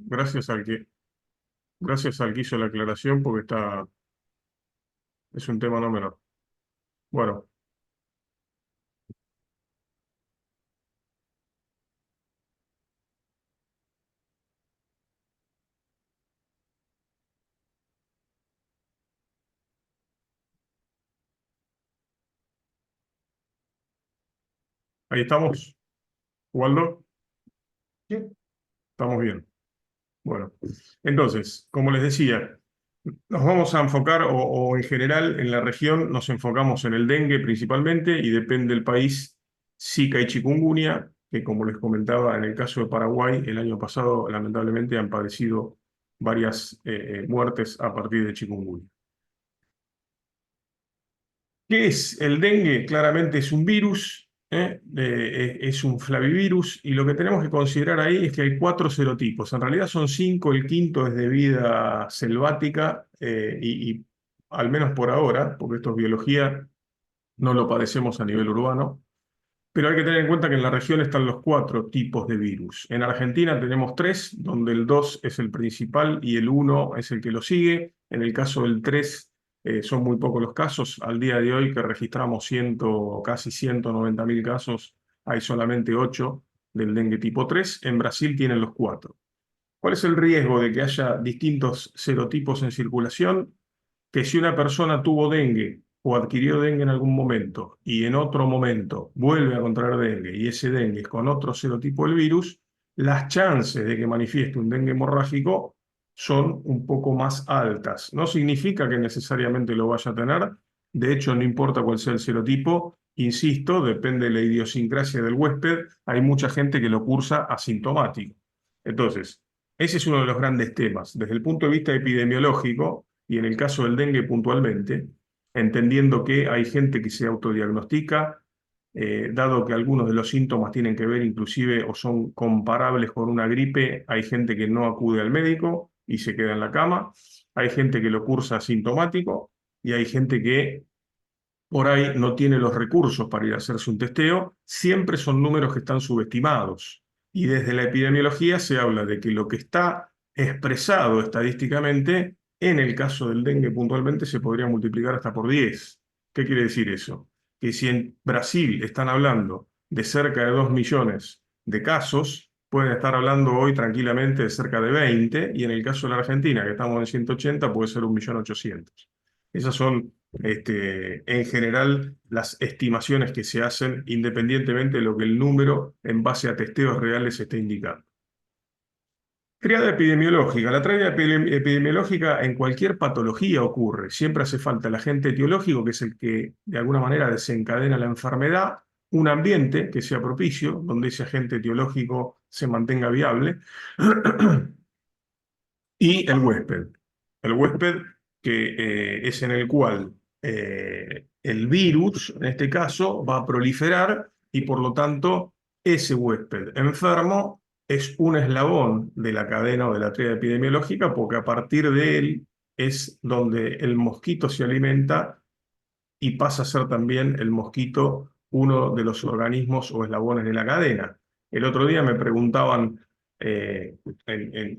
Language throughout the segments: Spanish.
Gracias al que hizo la aclaración porque es un tema no menor. Bueno, ahí estamos, Waldo. Sí. Estamos bien. Bueno, entonces, como les decía, nos vamos a enfocar, o en general en la región, nos enfocamos en el dengue principalmente y depende del país, Zika y chikungunya, que como les comentaba, en el caso de Paraguay, el año pasado lamentablemente han padecido varias muertes a partir de chikungunya. ¿Qué es el dengue? Claramente es un virus, es un flavivirus, y lo que tenemos que considerar ahí es que hay cuatro serotipos. En realidad son cinco, el quinto es de vida selvática, y al menos por ahora, porque esto es biología, no lo padecemos a nivel urbano, pero hay que tener en cuenta que en la región están los cuatro tipos de virus. En Argentina tenemos tres, donde el 2 es el principal y el uno es el que lo sigue. En el caso del 3 son muy pocos los casos. Al día de hoy que registramos casi 190.000 casos, hay solamente 8 del dengue tipo 3. En Brasil tienen los cuatro. ¿Cuál es el riesgo de que haya distintos serotipos en circulación? Que si una persona tuvo dengue o adquirió dengue en algún momento y en otro momento vuelve a contraer dengue y ese dengue es con otro serotipo del virus, las chances de que manifieste un dengue hemorrágico son un poco más altas. No significa que necesariamente lo vaya a tener, de hecho no importa cuál sea el serotipo, insisto, depende de la idiosincrasia del huésped, hay mucha gente que lo cursa asintomático. Entonces, ese es uno de los grandes temas. Desde el punto de vista epidemiológico, y en el caso del dengue puntualmente, entendiendo que hay gente que se autodiagnostica, dado que algunos de los síntomas tienen que ver inclusive o son comparables con una gripe, hay gente que no acude al médico y se queda en la cama, hay gente que lo cursa asintomático y hay gente que por ahí no tiene los recursos para ir a hacerse un testeo, siempre son números que están subestimados. Y desde la epidemiología se habla de que lo que está expresado estadísticamente, en el caso del dengue puntualmente, se podría multiplicar hasta por 10. ¿Qué quiere decir eso? Que si en Brasil están hablando de cerca de 2 millones de casos, pueden estar hablando hoy tranquilamente de cerca de 20, y en el caso de la Argentina, que estamos en 180, puede ser 1.800.000. Esas son en general las estimaciones que se hacen independientemente de lo que el número en base a testeos reales esté indicando. Triada epidemiológica. La triada epidemiológica en cualquier patología ocurre. Siempre hace falta el agente etiológico, que es el que de alguna manera desencadena la enfermedad, un ambiente que sea propicio, donde ese agente etiológico se mantenga viable, y el huésped. El huésped que es en el cual el virus, en este caso, va a proliferar y por lo tanto ese huésped enfermo es un eslabón de la cadena o de la tríada epidemiológica, porque a partir de él es donde el mosquito se alimenta y pasa a ser también el mosquito uno de los organismos o eslabones de la cadena. El otro día me preguntaban,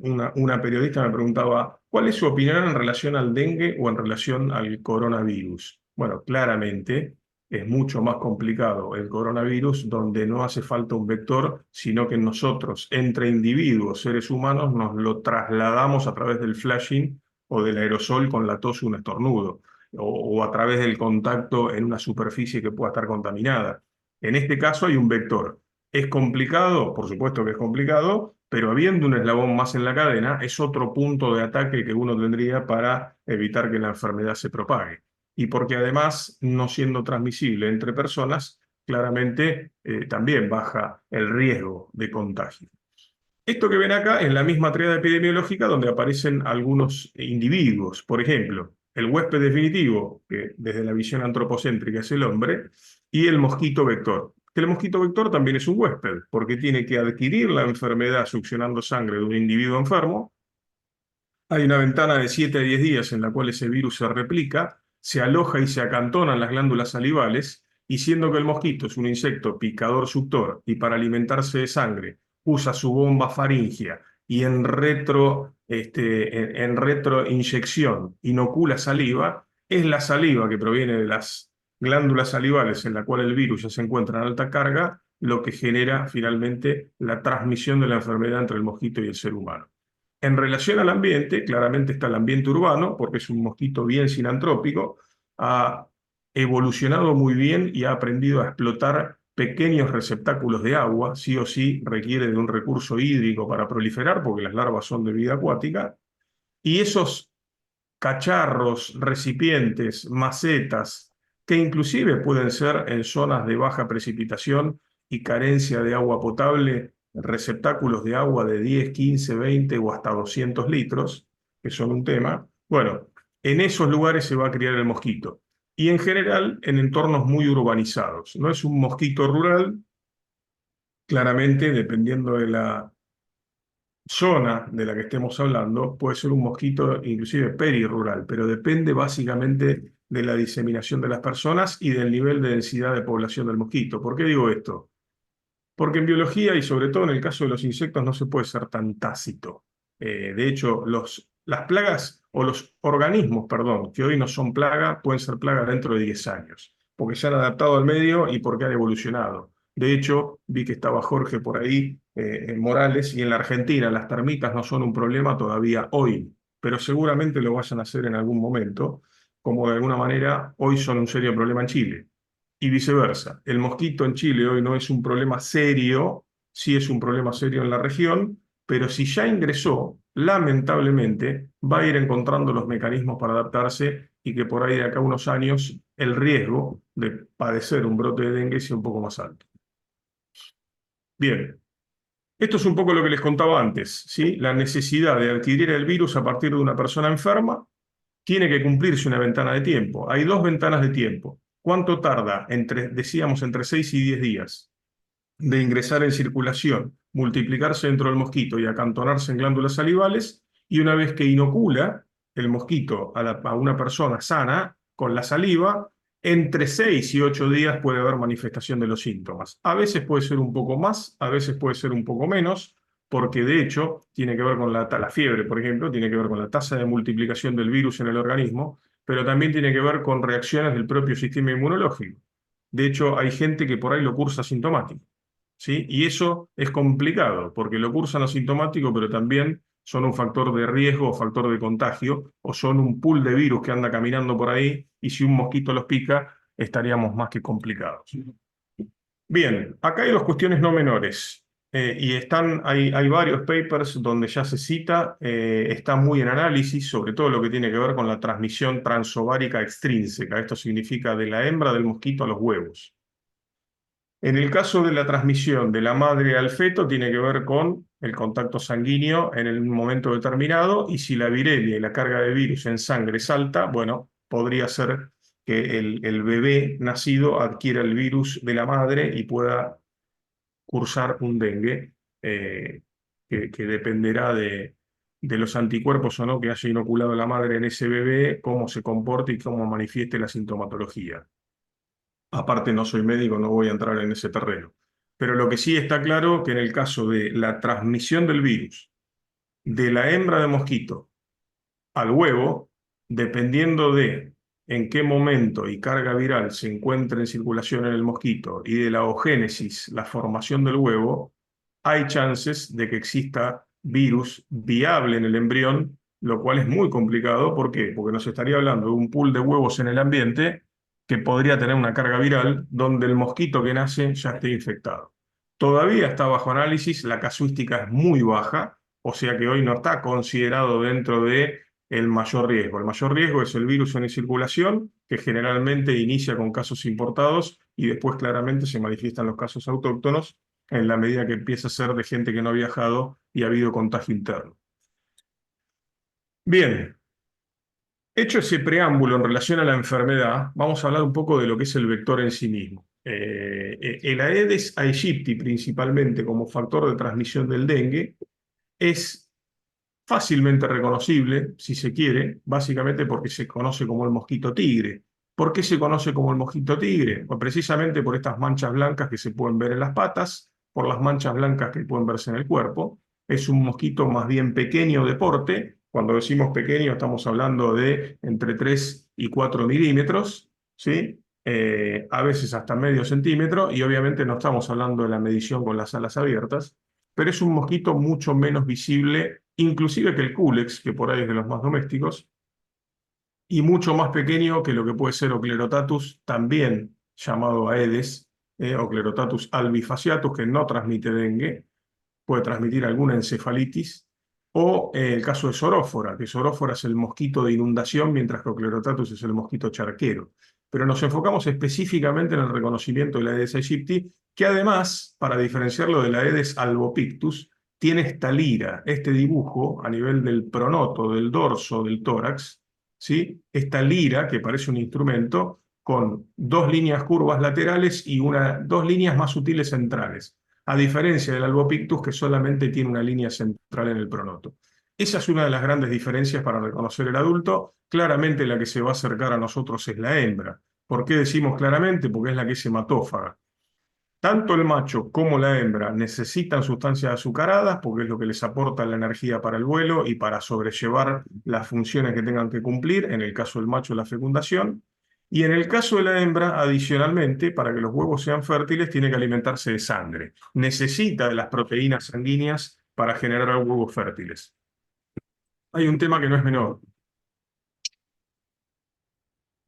una periodista me preguntaba, ¿cuál es su opinión en relación al dengue o en relación al coronavirus? Bueno, claramente es mucho más complicado el coronavirus, donde no hace falta un vector, sino que nosotros, entre individuos, seres humanos, nos lo trasladamos a través del flashing o del aerosol con la tos o un estornudo o a través del contacto en una superficie que pueda estar contaminada. En este caso hay un vector. ¿Es complicado? Por supuesto que es complicado, pero habiendo un eslabón más en la cadena, es otro punto de ataque que uno tendría para evitar que la enfermedad se propague. Y porque además, no siendo transmisible entre personas, claramente también baja el riesgo de contagio. Esto que ven acá es la misma triada epidemiológica donde aparecen algunos individuos. Por ejemplo, el huésped definitivo, que desde la visión antropocéntrica es el hombre, y el mosquito vector. El mosquito vector también es un huésped, porque tiene que adquirir la enfermedad succionando sangre de un individuo enfermo. Hay una ventana de 7 a 10 días en la cual ese virus se replica, se aloja y se acantona en las glándulas salivales, y siendo que el mosquito es un insecto picador-suctor y para alimentarse de sangre usa su bomba faríngea y en retroinyección inocula saliva, es la saliva que proviene de las glándulas salivales en la cual el virus ya se encuentra en alta carga, lo que genera finalmente la transmisión de la enfermedad entre el mosquito y el ser humano. En relación al ambiente, claramente está el ambiente urbano, porque es un mosquito bien sinantrópico, ha evolucionado muy bien y ha aprendido a explotar pequeños receptáculos de agua, sí o sí requiere de un recurso hídrico para proliferar, porque las larvas son de vida acuática, y esos cacharros, recipientes, macetas, que inclusive pueden ser en zonas de baja precipitación y carencia de agua potable, receptáculos de agua de 10, 15, 20 o hasta 200 litros, que son un tema. Bueno, en esos lugares se va a criar el mosquito. Y en general en entornos muy urbanizados. No es un mosquito rural, claramente dependiendo de la zona de la que estemos hablando, puede ser un mosquito inclusive perirural, pero depende básicamente de la diseminación de las personas y del nivel de densidad de población del mosquito. ¿Por qué digo esto? Porque en biología y sobre todo en el caso de los insectos no se puede ser tan tácito. De hecho, las plagas o los organismos, perdón, que hoy no son plaga, pueden ser plaga dentro de 10 años, porque se han adaptado al medio y porque han evolucionado. De hecho, vi que estaba Jorge por ahí, en Morales, y en la Argentina las termitas no son un problema todavía hoy, pero seguramente lo vayan a hacer en algún momento, como de alguna manera hoy son un serio problema en Chile. Y viceversa. El mosquito en Chile hoy no es un problema serio, sí es un problema serio en la región, pero si ya ingresó, lamentablemente va a ir encontrando los mecanismos para adaptarse y que por ahí de acá a unos años el riesgo de padecer un brote de dengue sea un poco más alto. Bien, esto es un poco lo que les contaba antes, ¿sí? La necesidad de adquirir el virus a partir de una persona enferma tiene que cumplirse una ventana de tiempo. Hay dos ventanas de tiempo. ¿Cuánto tarda? Decíamos, entre 6 y 10 días de ingresar en circulación, multiplicarse dentro del mosquito y acantonarse en glándulas salivales, y una vez que inocula el mosquito a una persona sana con la saliva, entre 6 y 8 días puede haber manifestación de los síntomas. A veces puede ser un poco más, a veces puede ser un poco menos, porque de hecho tiene que ver con la fiebre, por ejemplo, tiene que ver con la tasa de multiplicación del virus en el organismo, pero también tiene que ver con reacciones del propio sistema inmunológico. De hecho, hay gente que por ahí lo cursa asintomático. ¿Sí? Y eso es complicado, porque lo cursan asintomático, pero también son un factor de riesgo o factor de contagio, o son un pool de virus que anda caminando por ahí, y si un mosquito los pica, estaríamos más que complicados. Bien, acá hay dos cuestiones no menores, y hay varios papers donde ya se cita, está muy en análisis, sobre todo lo que tiene que ver con la transmisión transovárica extrínseca. Esto significa de la hembra del mosquito a los huevos. En el caso de la transmisión de la madre al feto, tiene que ver con el contacto sanguíneo en el momento determinado, y si la virelia y la carga de virus en sangre es alta, bueno, podría ser que el bebé nacido adquiera el virus de la madre y pueda cursar un dengue, que dependerá de los anticuerpos o no que haya inoculado la madre en ese bebé, cómo se comporte y cómo manifieste la sintomatología. Aparte, no soy médico, no voy a entrar en ese terreno. Pero lo que sí está claro que en el caso de la transmisión del virus de la hembra de mosquito al huevo, dependiendo de en qué momento y carga viral se encuentra en circulación en el mosquito y de la ogénesis, la formación del huevo, hay chances de que exista virus viable en el embrión, lo cual es muy complicado. ¿Por qué? Porque nos estaría hablando de un pool de huevos en el ambiente que podría tener una carga viral donde el mosquito que nace ya esté infectado. Todavía está bajo análisis, la casuística es muy baja, o sea que hoy no está considerado dentro de el mayor riesgo. El mayor riesgo es el virus en circulación, que generalmente inicia con casos importados y después claramente se manifiestan los casos autóctonos en la medida que empieza a ser de gente que no ha viajado y ha habido contagio interno. Bien, hecho ese preámbulo en relación a la enfermedad, vamos a hablar un poco de lo que es el vector en sí mismo. El Aedes aegypti, principalmente como factor de transmisión del dengue, es fácilmente reconocible, si se quiere, básicamente porque se conoce como el mosquito tigre. ¿Por qué se conoce como el mosquito tigre? Pues precisamente por estas manchas blancas que se pueden ver en las patas, por las manchas blancas que pueden verse en el cuerpo. Es un mosquito más bien pequeño de porte. Cuando decimos pequeño estamos hablando de entre 3 y 4 milímetros, ¿sí? A veces hasta medio centímetro, y obviamente no estamos hablando de la medición con las alas abiertas, pero es un mosquito mucho menos visible, inclusive que el Culex, que por ahí es de los más domésticos, y mucho más pequeño que lo que puede ser Oclerotatus, también llamado Aedes, Oclerotatus albifaciatus, que no transmite dengue, puede transmitir alguna encefalitis, o el caso de Sorófora, que Sorófora es el mosquito de inundación, mientras que Oclerotatus es el mosquito charquero. Pero nos enfocamos específicamente en el reconocimiento de la Aedes aegypti, que además, para diferenciarlo de la Aedes albopictus, tiene esta lira, este dibujo a nivel del pronoto, del dorso, del tórax, ¿sí? Esta lira, que parece un instrumento, con dos líneas curvas laterales y dos líneas más sutiles centrales, a diferencia del albopictus, que solamente tiene una línea central en el pronoto. Esa es una de las grandes diferencias para reconocer el adulto. Claramente la que se va a acercar a nosotros es la hembra. ¿Por qué decimos claramente? Porque es la que es hematófaga. Tanto el macho como la hembra necesitan sustancias azucaradas porque es lo que les aporta la energía para el vuelo y para sobrellevar las funciones que tengan que cumplir, en el caso del macho la fecundación, y en el caso de la hembra, adicionalmente, para que los huevos sean fértiles, tiene que alimentarse de sangre. Necesita de las proteínas sanguíneas para generar huevos fértiles. Hay un tema que no es menor,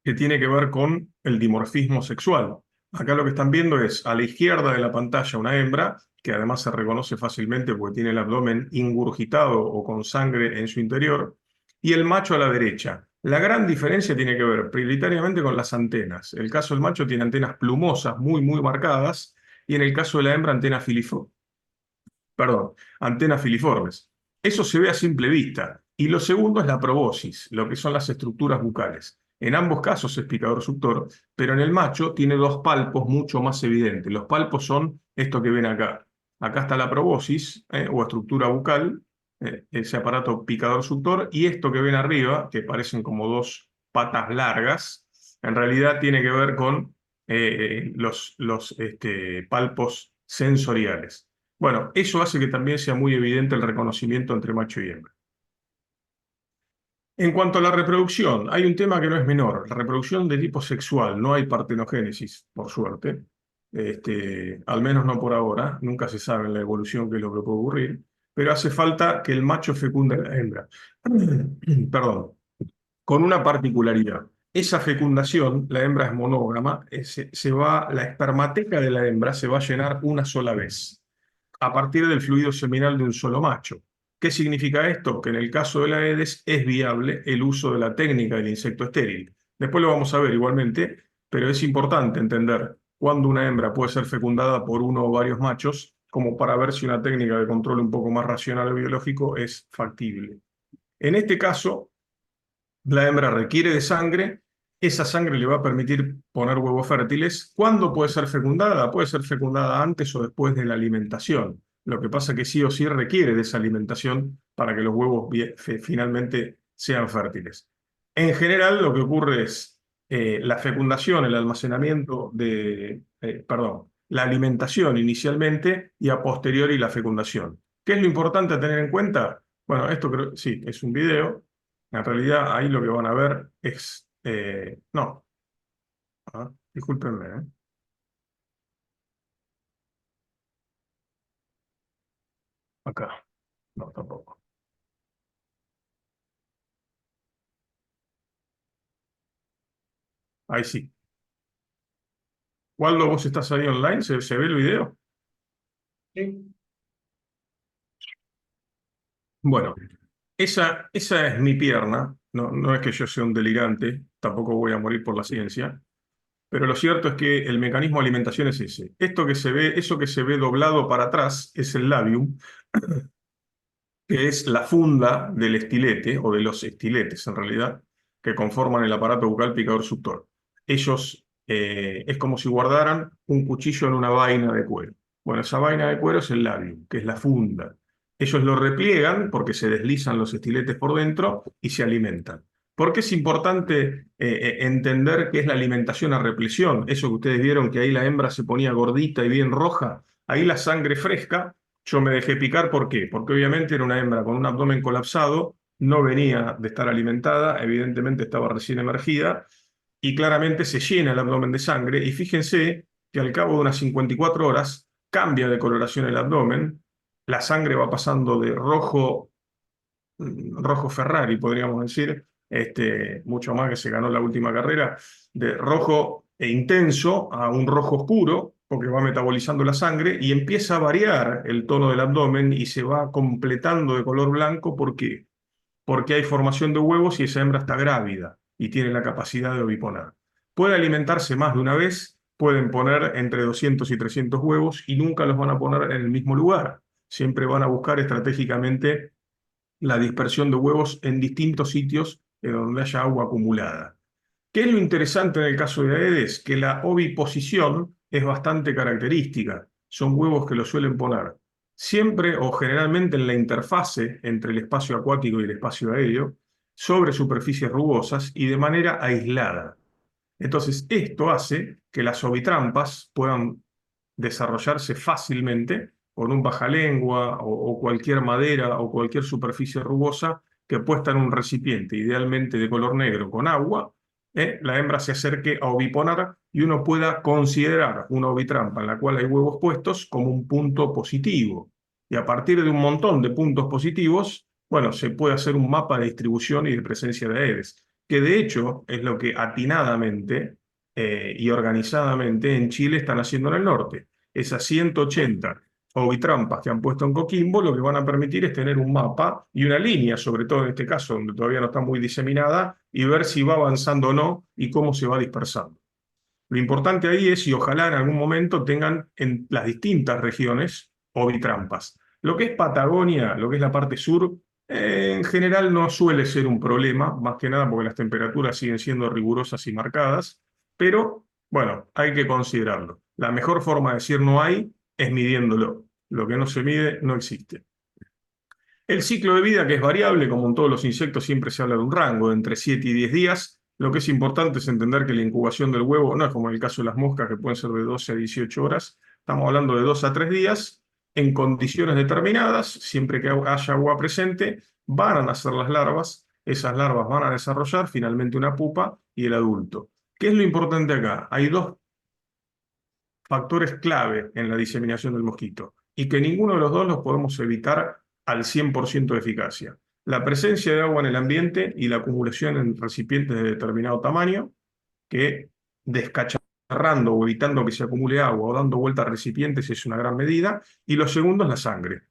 que tiene que ver con el dimorfismo sexual. Acá lo que están viendo es a la izquierda de la pantalla una hembra, que además se reconoce fácilmente porque tiene el abdomen ingurgitado o con sangre en su interior, y el macho a la derecha. La gran diferencia tiene que ver prioritariamente con las antenas. El caso del macho tiene antenas plumosas muy, muy marcadas, y en el caso de la hembra antenas filiformes. Eso se ve a simple vista. Y lo segundo es la probosis, lo que son las estructuras bucales. En ambos casos es picador suctor, pero en el macho tiene dos palpos mucho más evidentes. Los palpos son esto que ven acá. Acá está la probosis, o estructura bucal, ese aparato picador suctor, y esto que ven arriba, que parecen como dos patas largas, en realidad tiene que ver con los palpos sensoriales. Bueno, eso hace que también sea muy evidente el reconocimiento entre macho y hembra. En cuanto a la reproducción, hay un tema que no es menor, la reproducción de tipo sexual. No hay partenogénesis, por suerte, al menos no por ahora, nunca se sabe en la evolución qué es lo que puede ocurrir, pero hace falta que el macho fecunde a la hembra. Perdón, con una particularidad. Esa fecundación, la hembra es monógama, la espermateca de la hembra se va a llenar una sola vez, a partir del fluido seminal de un solo macho. ¿Qué significa esto? Que en el caso de la Aedes es viable el uso de la técnica del insecto estéril. Después lo vamos a ver igualmente, pero es importante entender cuándo una hembra puede ser fecundada por uno o varios machos, como para ver si una técnica de control un poco más racional o biológico es factible. En este caso, la hembra requiere de sangre, esa sangre le va a permitir poner huevos fértiles. ¿Cuándo puede ser fecundada? Puede ser fecundada antes o después de la alimentación. Lo que pasa es que sí o sí requiere de esa alimentación para que los huevos finalmente sean fértiles. En general, lo que ocurre es la fecundación, el almacenamiento perdón, la alimentación inicialmente y a posteriori la fecundación. ¿Qué es lo importante a tener en cuenta? Bueno, esto creo, sí, es un video. En realidad, ahí lo que van a ver es... no, discúlpenme, ¿eh? Acá, no, tampoco. Ahí sí. Waldo, ¿vos estás ahí online? ¿Se ve el video? Sí. Bueno, esa es mi pierna. No, no es que yo sea un delirante, tampoco voy a morir por la ciencia, pero lo cierto es que el mecanismo de alimentación es ese. Esto que se ve, eso que se ve doblado para atrás es el labium, que es la funda del estilete, o de los estiletes en realidad, que conforman el aparato bucal picador suctor. Ellos es como si guardaran un cuchillo en una vaina de cuero. Bueno, esa vaina de cuero es el labium, que es la funda. Ellos lo repliegan porque se deslizan los estiletes por dentro y se alimentan. ¿Por qué es importante entender qué es la alimentación a represión? Eso que ustedes vieron que ahí la hembra se ponía gordita y bien roja, ahí la sangre fresca Yo me dejé picar, ¿por qué? Porque obviamente era una hembra con un abdomen colapsado, no venía de estar alimentada, evidentemente estaba recién emergida, y claramente se llena el abdomen de sangre, y fíjense que al cabo de unas 54 horas cambia de coloración el abdomen, la sangre va pasando de rojo, rojo Ferrari, podríamos decir, mucho más que se ganó la última carrera, de rojo e intenso a un rojo oscuro, porque va metabolizando la sangre y empieza a variar el tono del abdomen y se va completando de color blanco. ¿Por qué? Porque hay formación de huevos y esa hembra está grávida y tiene la capacidad de oviponar. Puede alimentarse más de una vez, pueden poner entre 200 y 300 huevos y nunca los van a poner en el mismo lugar. Siempre van a buscar estratégicamente la dispersión de huevos en distintos sitios donde haya agua acumulada. ¿Qué es lo interesante en el caso de Aedes? Que la oviposición es bastante característica. Son huevos que lo suelen poner siempre o generalmente en la interfase entre el espacio acuático y el espacio aéreo, sobre superficies rugosas y de manera aislada. Entonces, esto hace que las ovitrampas puedan desarrollarse fácilmente con un bajalengua o cualquier madera o cualquier superficie rugosa que puesta en un recipiente, idealmente de color negro, con agua, la hembra se acerque a oviponar y uno pueda considerar una ovitrampa en la cual hay huevos puestos como un punto positivo. Y a partir de un montón de puntos positivos, bueno, se puede hacer un mapa de distribución y de presencia de Aedes, que de hecho es lo que atinadamente y organizadamente en Chile están haciendo en el norte. Esas 180 ovitrampas que han puesto en Coquimbo lo que van a permitir es tener un mapa y una línea, sobre todo en este caso donde todavía no está muy diseminada, y ver si va avanzando o no y cómo se va dispersando. Lo importante ahí es si ojalá en algún momento tengan en las distintas regiones ovitrampas. Lo que es Patagonia, lo que es la parte sur, en general no suele ser un problema, más que nada porque las temperaturas siguen siendo rigurosas y marcadas, pero bueno, hay que considerarlo. La mejor forma de decir no hay es midiéndolo. Lo que no se mide no existe. El ciclo de vida, que es variable, como en todos los insectos, siempre se habla de un rango de entre 7 y 10 días. Lo que es importante es entender que la incubación del huevo no es como en el caso de las moscas, que pueden ser de 12 a 18 horas. Estamos hablando de 2 a 3 días, en condiciones determinadas, siempre que haya agua presente, van a nacer las larvas. Esas larvas van a desarrollar finalmente una pupa y el adulto. ¿Qué es lo importante acá? Hay dos factores clave en la diseminación del mosquito y que ninguno de los dos los podemos evitar al 100% de eficacia. La presencia de agua en el ambiente y la acumulación en recipientes de determinado tamaño, que descacharrando o evitando que se acumule agua o dando vuelta a recipientes es una gran medida. Y lo segundo es la sangre.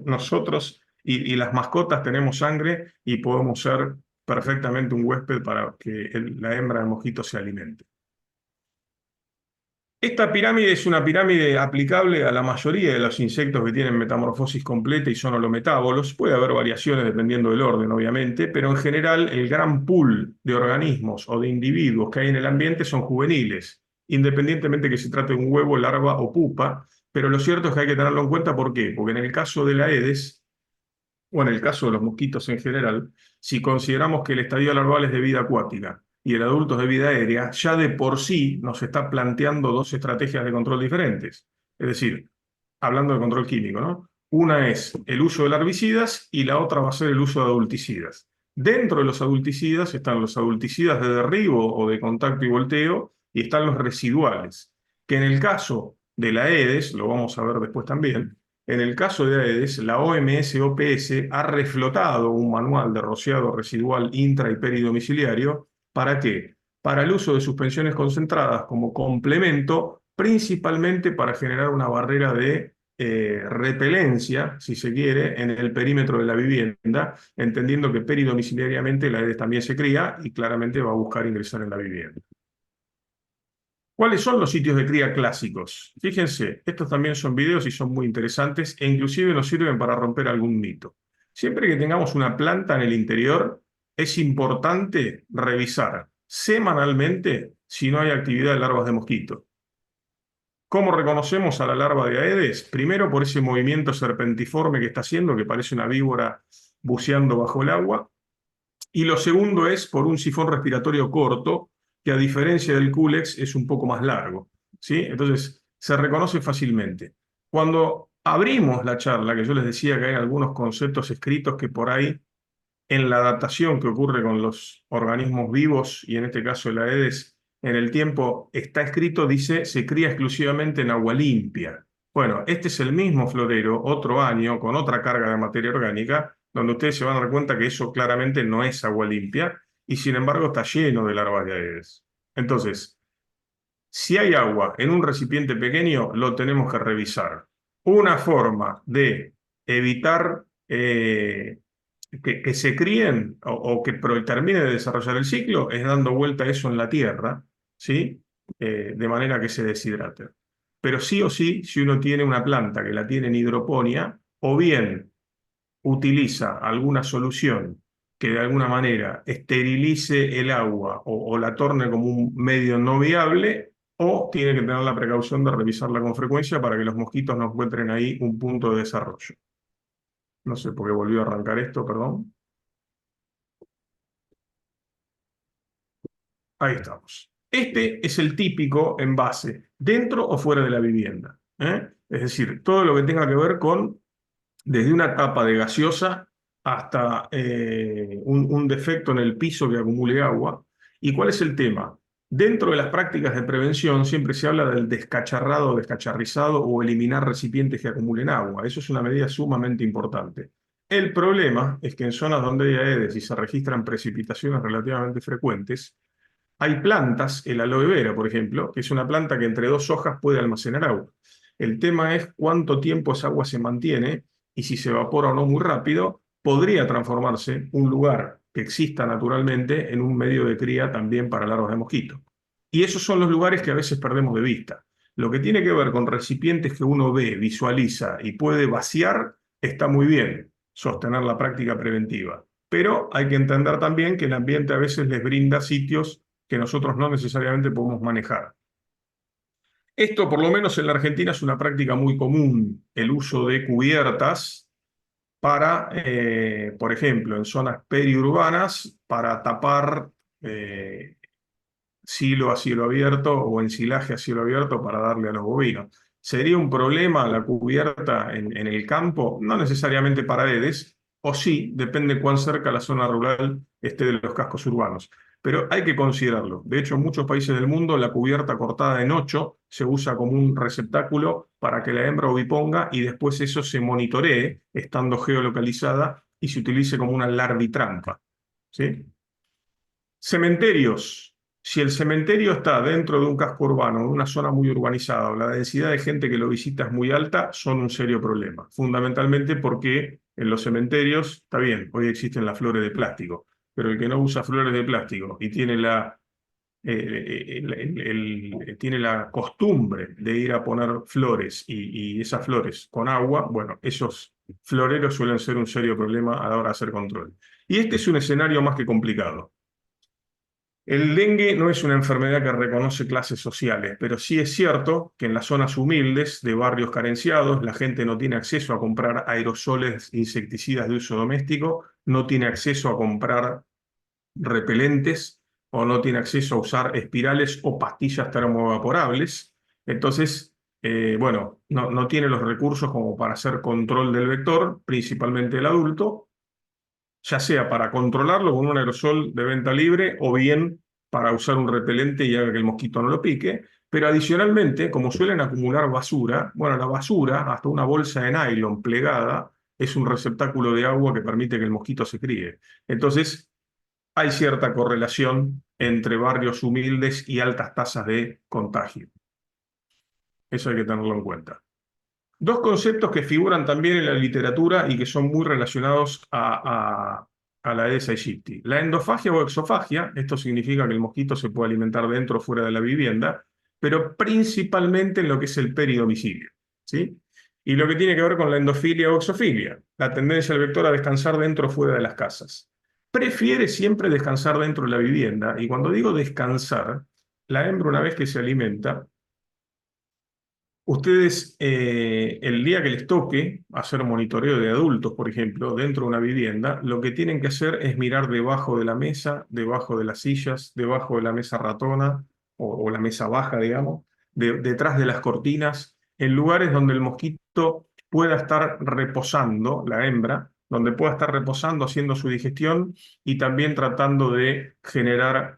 Nosotros y las mascotas tenemos sangre y podemos ser perfectamente un huésped para que la hembra de mosquito se alimente. Esta pirámide es una pirámide aplicable a la mayoría de los insectos que tienen metamorfosis completa y son holometábolos. Puede haber variaciones dependiendo del orden, obviamente, pero en general el gran pool de organismos o de individuos que hay en el ambiente son juveniles, independientemente que se trate de un huevo, larva o pupa. Pero lo cierto es que hay que tenerlo en cuenta. ¿Por qué? Porque en el caso de la Aedes, o en el caso de los mosquitos en general, si consideramos que el estadio larval es de vida acuática y el adulto es de vida aérea, ya de por sí nos está planteando dos estrategias de control diferentes. Es decir, hablando de control químico, ¿no? Una es el uso de herbicidas y la otra va a ser el uso de adulticidas. Dentro de los adulticidas están los adulticidas de derribo o de contacto y volteo y están los residuales, que en el caso de la Aedes, lo vamos a ver después también, en el caso de Aedes, la OMS-OPS ha reflotado un manual de rociado residual intra y peridomiciliario. ¿Para qué? Para el uso de suspensiones concentradas como complemento, principalmente para generar una barrera de repelencia, si se quiere, en el perímetro de la vivienda, entendiendo que peridomiciliariamente la Aedes también se cría y claramente va a buscar ingresar en la vivienda. ¿Cuáles son los sitios de cría clásicos? Fíjense, estos también son videos y son muy interesantes e inclusive nos sirven para romper algún mito. Siempre que tengamos una planta en el interior, es importante revisar semanalmente si no hay actividad de larvas de mosquito. ¿Cómo reconocemos a la larva de Aedes? Primero por ese movimiento serpentiforme que está haciendo, que parece una víbora buceando bajo el agua. Y lo segundo es por un sifón respiratorio corto, que a diferencia del Culex es un poco más largo, ¿sí? Entonces se reconoce fácilmente. Cuando abrimos la charla, que yo les decía que hay algunos conceptos escritos que por ahí en la adaptación que ocurre con los organismos vivos, y en este caso el Aedes, en el tiempo está escrito, dice, se cría exclusivamente en agua limpia. Bueno, este es el mismo florero, otro año, con otra carga de materia orgánica, donde ustedes se van a dar cuenta que eso claramente no es agua limpia, y sin embargo está lleno de larvas de Aedes. Entonces, si hay agua en un recipiente pequeño, lo tenemos que revisar. Una forma de evitar que se críen o que termine de desarrollar el ciclo es dando vuelta a eso en la tierra, ¿sí? De manera que se deshidrate. Pero sí o sí, si uno tiene una planta que la tiene en hidroponía, o bien utiliza alguna solución que de alguna manera esterilice el agua o la torne como un medio no viable, o tiene que tener la precaución de revisarla con frecuencia para que los mosquitos no encuentren ahí un punto de desarrollo. No sé por qué volvió a arrancar esto, perdón. Ahí estamos. Este es el típico envase, dentro o fuera de la vivienda, ¿eh? Es decir, todo lo que tenga que ver con desde una tapa de gaseosa hasta un defecto en el piso que acumule agua. ¿Y cuál es el tema? Dentro de las prácticas de prevención siempre se habla del descacharrado, descacharrizado o eliminar recipientes que acumulen agua. Eso es una medida sumamente importante. El problema es que en zonas donde hay aedes y se registran precipitaciones relativamente frecuentes, hay plantas, el aloe vera, por ejemplo, que es una planta que entre dos hojas puede almacenar agua. El tema es cuánto tiempo esa agua se mantiene y si se evapora o no muy rápido, podría transformarse un lugar que exista naturalmente en un medio de cría también para larvas de mosquito. Y esos son los lugares que a veces perdemos de vista. Lo que tiene que ver con recipientes que uno ve, visualiza y puede vaciar, está muy bien, sostener la práctica preventiva. Pero hay que entender también que el ambiente a veces les brinda sitios que nosotros no necesariamente podemos manejar. Esto, por lo menos en la Argentina, es una práctica muy común, el uso de cubiertas para, por ejemplo, en zonas periurbanas, para tapar silo a cielo abierto o ensilaje a cielo abierto para darle a los bovinos. ¿Sería un problema la cubierta en el campo? No necesariamente para Aedes, o sí, depende cuán cerca la zona rural esté de los cascos urbanos. Pero hay que considerarlo. De hecho, en muchos países del mundo la cubierta cortada en 8 se usa como un receptáculo para que la hembra oviponga y después eso se monitoree estando geolocalizada y se utilice como una larvitrampa. ¿Sí? Cementerios. Si el cementerio está dentro de un casco urbano, en una zona muy urbanizada, o la densidad de gente que lo visita es muy alta, son un serio problema. Fundamentalmente porque en los cementerios, está bien, hoy existen las flores de plástico, pero el que no usa flores de plástico y tiene tiene la costumbre de ir a poner flores y esas flores con agua, bueno, esos floreros suelen ser un serio problema a la hora de hacer control. Y este es un escenario más que complicado. El dengue no es una enfermedad que reconoce clases sociales, pero sí es cierto que en las zonas humildes de barrios carenciados la gente no tiene acceso a comprar aerosoles insecticidas de uso doméstico, no tiene acceso a comprar repelentes o no tiene acceso a usar espirales o pastillas termoevaporables. Entonces, bueno, no tiene los recursos como para hacer control del vector, principalmente el adulto, ya sea para controlarlo con un aerosol de venta libre o bien para usar un repelente y haga que el mosquito no lo pique. Pero adicionalmente, como suelen acumular basura, bueno, la basura, hasta una bolsa de nylon plegada, es un receptáculo de agua que permite que el mosquito se críe. Entonces, hay cierta correlación entre barrios humildes y altas tasas de contagio. Eso hay que tenerlo en cuenta. Dos conceptos que figuran también en la literatura y que son muy relacionados a la Aedes aegypti. La endofagia o exofagia, esto significa que el mosquito se puede alimentar dentro o fuera de la vivienda, pero principalmente en lo que es el peridomicilio, ¿sí? Y lo que tiene que ver con la endofilia o exofilia, la tendencia del vector a descansar dentro o fuera de las casas. Prefiere siempre descansar dentro de la vivienda, y cuando digo descansar, la hembra una vez que se alimenta, ustedes, el día que les toque hacer monitoreo de adultos, por ejemplo, dentro de una vivienda, lo que tienen que hacer es mirar debajo de la mesa, debajo de las sillas, debajo de la mesa ratona o la mesa baja, digamos, detrás de las cortinas, en lugares donde el mosquito pueda estar reposando, la hembra, donde pueda estar reposando haciendo su digestión y también tratando de generar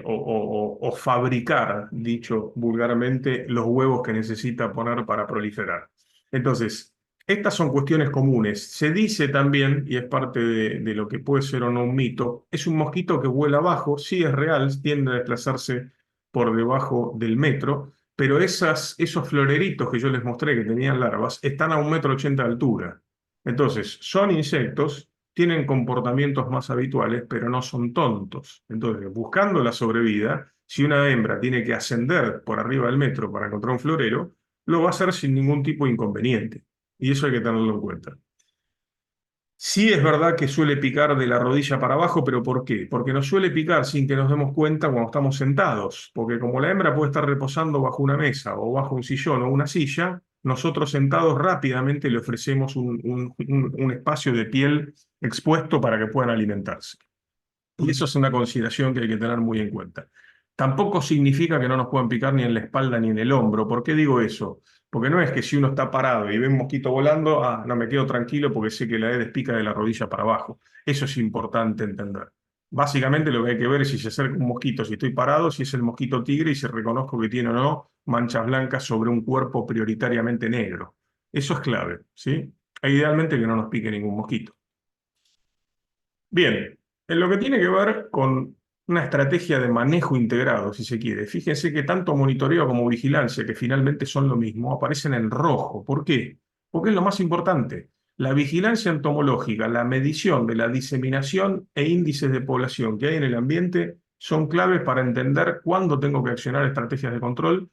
o fabricar, dicho vulgarmente, los huevos que necesita poner para proliferar. Entonces, estas son cuestiones comunes. Se dice también, y es parte de lo que puede ser o no un mito, es un mosquito que vuela bajo, sí es real, tiende a desplazarse por debajo del metro, pero esos floreritos que yo les mostré que tenían larvas están a 1,80 m de altura. Entonces, son insectos, tienen comportamientos más habituales, pero no son tontos. Entonces, buscando la sobrevida, si una hembra tiene que ascender por arriba del metro para encontrar un florero, lo va a hacer sin ningún tipo de inconveniente. Y eso hay que tenerlo en cuenta. Sí es verdad que suele picar de la rodilla para abajo, pero ¿por qué? Porque nos suele picar sin que nos demos cuenta cuando estamos sentados, porque como la hembra puede estar reposando bajo una mesa o bajo un sillón o una silla, nosotros sentados rápidamente le ofrecemos un espacio de piel expuesto para que puedan alimentarse. Y eso es una consideración que hay que tener muy en cuenta. Tampoco significa que no nos puedan picar ni en la espalda ni en el hombro. ¿Por qué digo eso? Porque no es que si uno está parado y ve un mosquito volando, no me quedo tranquilo porque sé que la Aedes pica de la rodilla para abajo. Eso es importante entender. Básicamente lo que hay que ver es si se acerca un mosquito, si estoy parado, si es el mosquito tigre y si reconozco que tiene o no manchas blancas sobre un cuerpo prioritariamente negro. Eso es clave, ¿sí? E idealmente que no nos pique ningún mosquito. Bien, en lo que tiene que ver con una estrategia de manejo integrado, si se quiere, fíjense que tanto monitoreo como vigilancia, que finalmente son lo mismo, aparecen en rojo. ¿Por qué? Porque es lo más importante. La vigilancia entomológica, la medición de la diseminación e índices de población que hay en el ambiente son claves para entender cuándo tengo que accionar estrategias de control.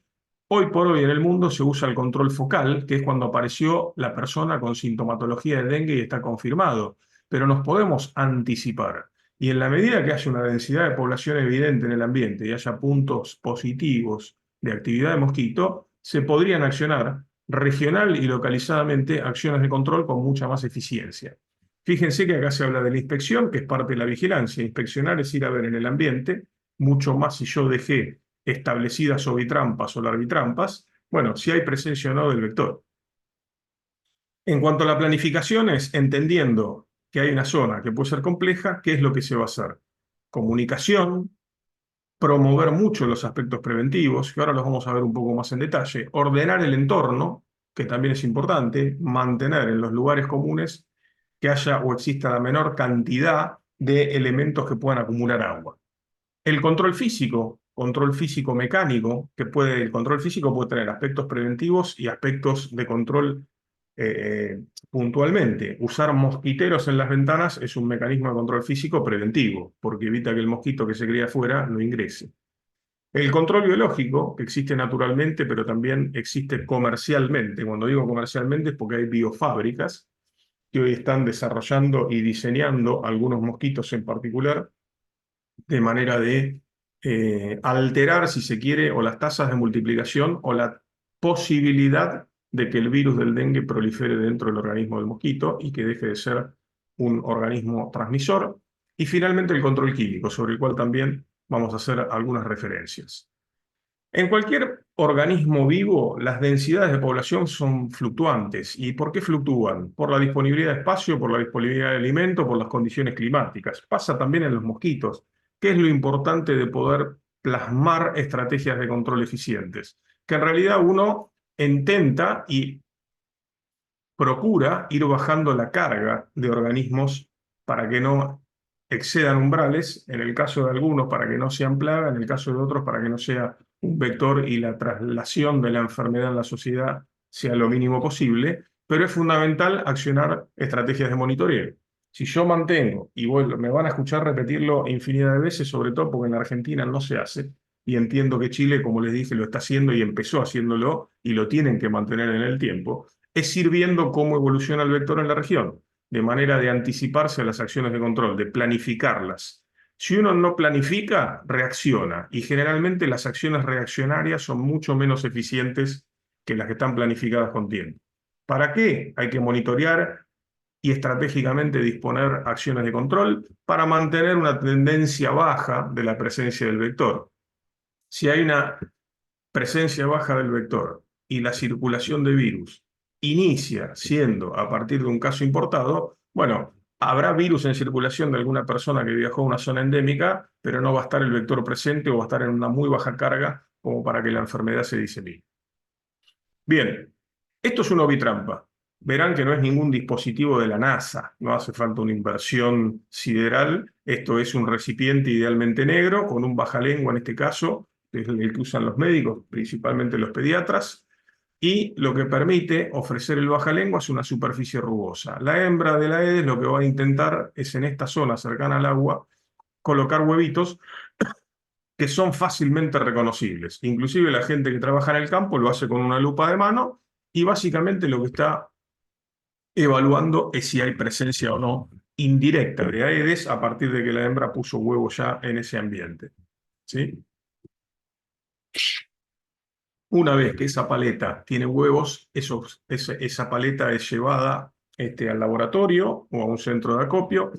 Hoy por hoy en el mundo se usa el control focal, que es cuando apareció la persona con sintomatología de dengue y está confirmado, pero nos podemos anticipar. Y en la medida que haya una densidad de población evidente en el ambiente y haya puntos positivos de actividad de mosquito, se podrían accionar regional y localizadamente acciones de control con mucha más eficiencia. Fíjense que acá se habla de la inspección, que es parte de la vigilancia. Inspeccionar es ir a ver en el ambiente, mucho más si yo dejé establecidas ovitrampas o larvitrampas, bueno, si hay presencia o no del vector. En cuanto a la planificación es entendiendo que hay una zona que puede ser compleja, ¿qué es lo que se va a hacer? Comunicación, promover mucho los aspectos preventivos, que ahora los vamos a ver un poco más en detalle, ordenar el entorno, que también es importante, mantener en los lugares comunes que haya o exista la menor cantidad de elementos que puedan acumular agua. El control físico mecánico, el control físico puede tener aspectos preventivos y aspectos de control puntualmente. Usar mosquiteros en las ventanas es un mecanismo de control físico preventivo, porque evita que el mosquito que se cría afuera no ingrese. El control biológico, que existe naturalmente, pero también existe comercialmente. Cuando digo comercialmente es porque hay biofábricas que hoy están desarrollando y diseñando algunos mosquitos en particular de manera de alterar, si se quiere, o las tasas de multiplicación o la posibilidad de que el virus del dengue prolifere dentro del organismo del mosquito y que deje de ser un organismo transmisor. Y finalmente el control químico, sobre el cual también vamos a hacer algunas referencias. En cualquier organismo vivo, las densidades de población son fluctuantes. ¿Y por qué fluctúan? Por la disponibilidad de espacio, por la disponibilidad de alimento, por las condiciones climáticas. Pasa también en los mosquitos. ¿Qué es lo importante de poder plasmar estrategias de control eficientes? Que en realidad uno intenta y procura ir bajando la carga de organismos para que no excedan umbrales, en el caso de algunos para que no sean plaga, en el caso de otros para que no sea un vector y la traslación de la enfermedad en la sociedad sea lo mínimo posible, pero es fundamental accionar estrategias de monitoreo. Si yo mantengo, y me van a escuchar repetirlo infinidad de veces, sobre todo porque en la Argentina no se hace, y entiendo que Chile, como les dije, lo está haciendo y empezó haciéndolo, y lo tienen que mantener en el tiempo, es ir viendo cómo evoluciona el vector en la región, de manera de anticiparse a las acciones de control, de planificarlas. Si uno no planifica, reacciona, y generalmente las acciones reaccionarias son mucho menos eficientes que las que están planificadas con tiempo. ¿Para qué? Hay que monitorear y estratégicamente disponer acciones de control para mantener una tendencia baja de la presencia del vector. Si hay una presencia baja del vector y la circulación de virus inicia siendo a partir de un caso importado, bueno, habrá virus en circulación de alguna persona que viajó a una zona endémica, pero no va a estar el vector presente o va a estar en una muy baja carga como para que la enfermedad se disemine. Bien, esto es una ovitrampa. Verán que no es ningún dispositivo de la NASA, no hace falta una inversión sideral. Esto es un recipiente idealmente negro, con un bajalengua en este caso, que es el que usan los médicos, principalmente los pediatras, y lo que permite ofrecer el bajalengua es una superficie rugosa. La hembra de la Aedes lo que va a intentar es en esta zona cercana al agua colocar huevitos que son fácilmente reconocibles. Inclusive la gente que trabaja en el campo lo hace con una lupa de mano y básicamente lo que está evaluando es si hay presencia o no indirecta de Aedes a partir de que la hembra puso huevo ya en ese ambiente. ¿Sí? Una vez que esa paleta tiene huevos, esa paleta es llevada al laboratorio o a un centro de acopio.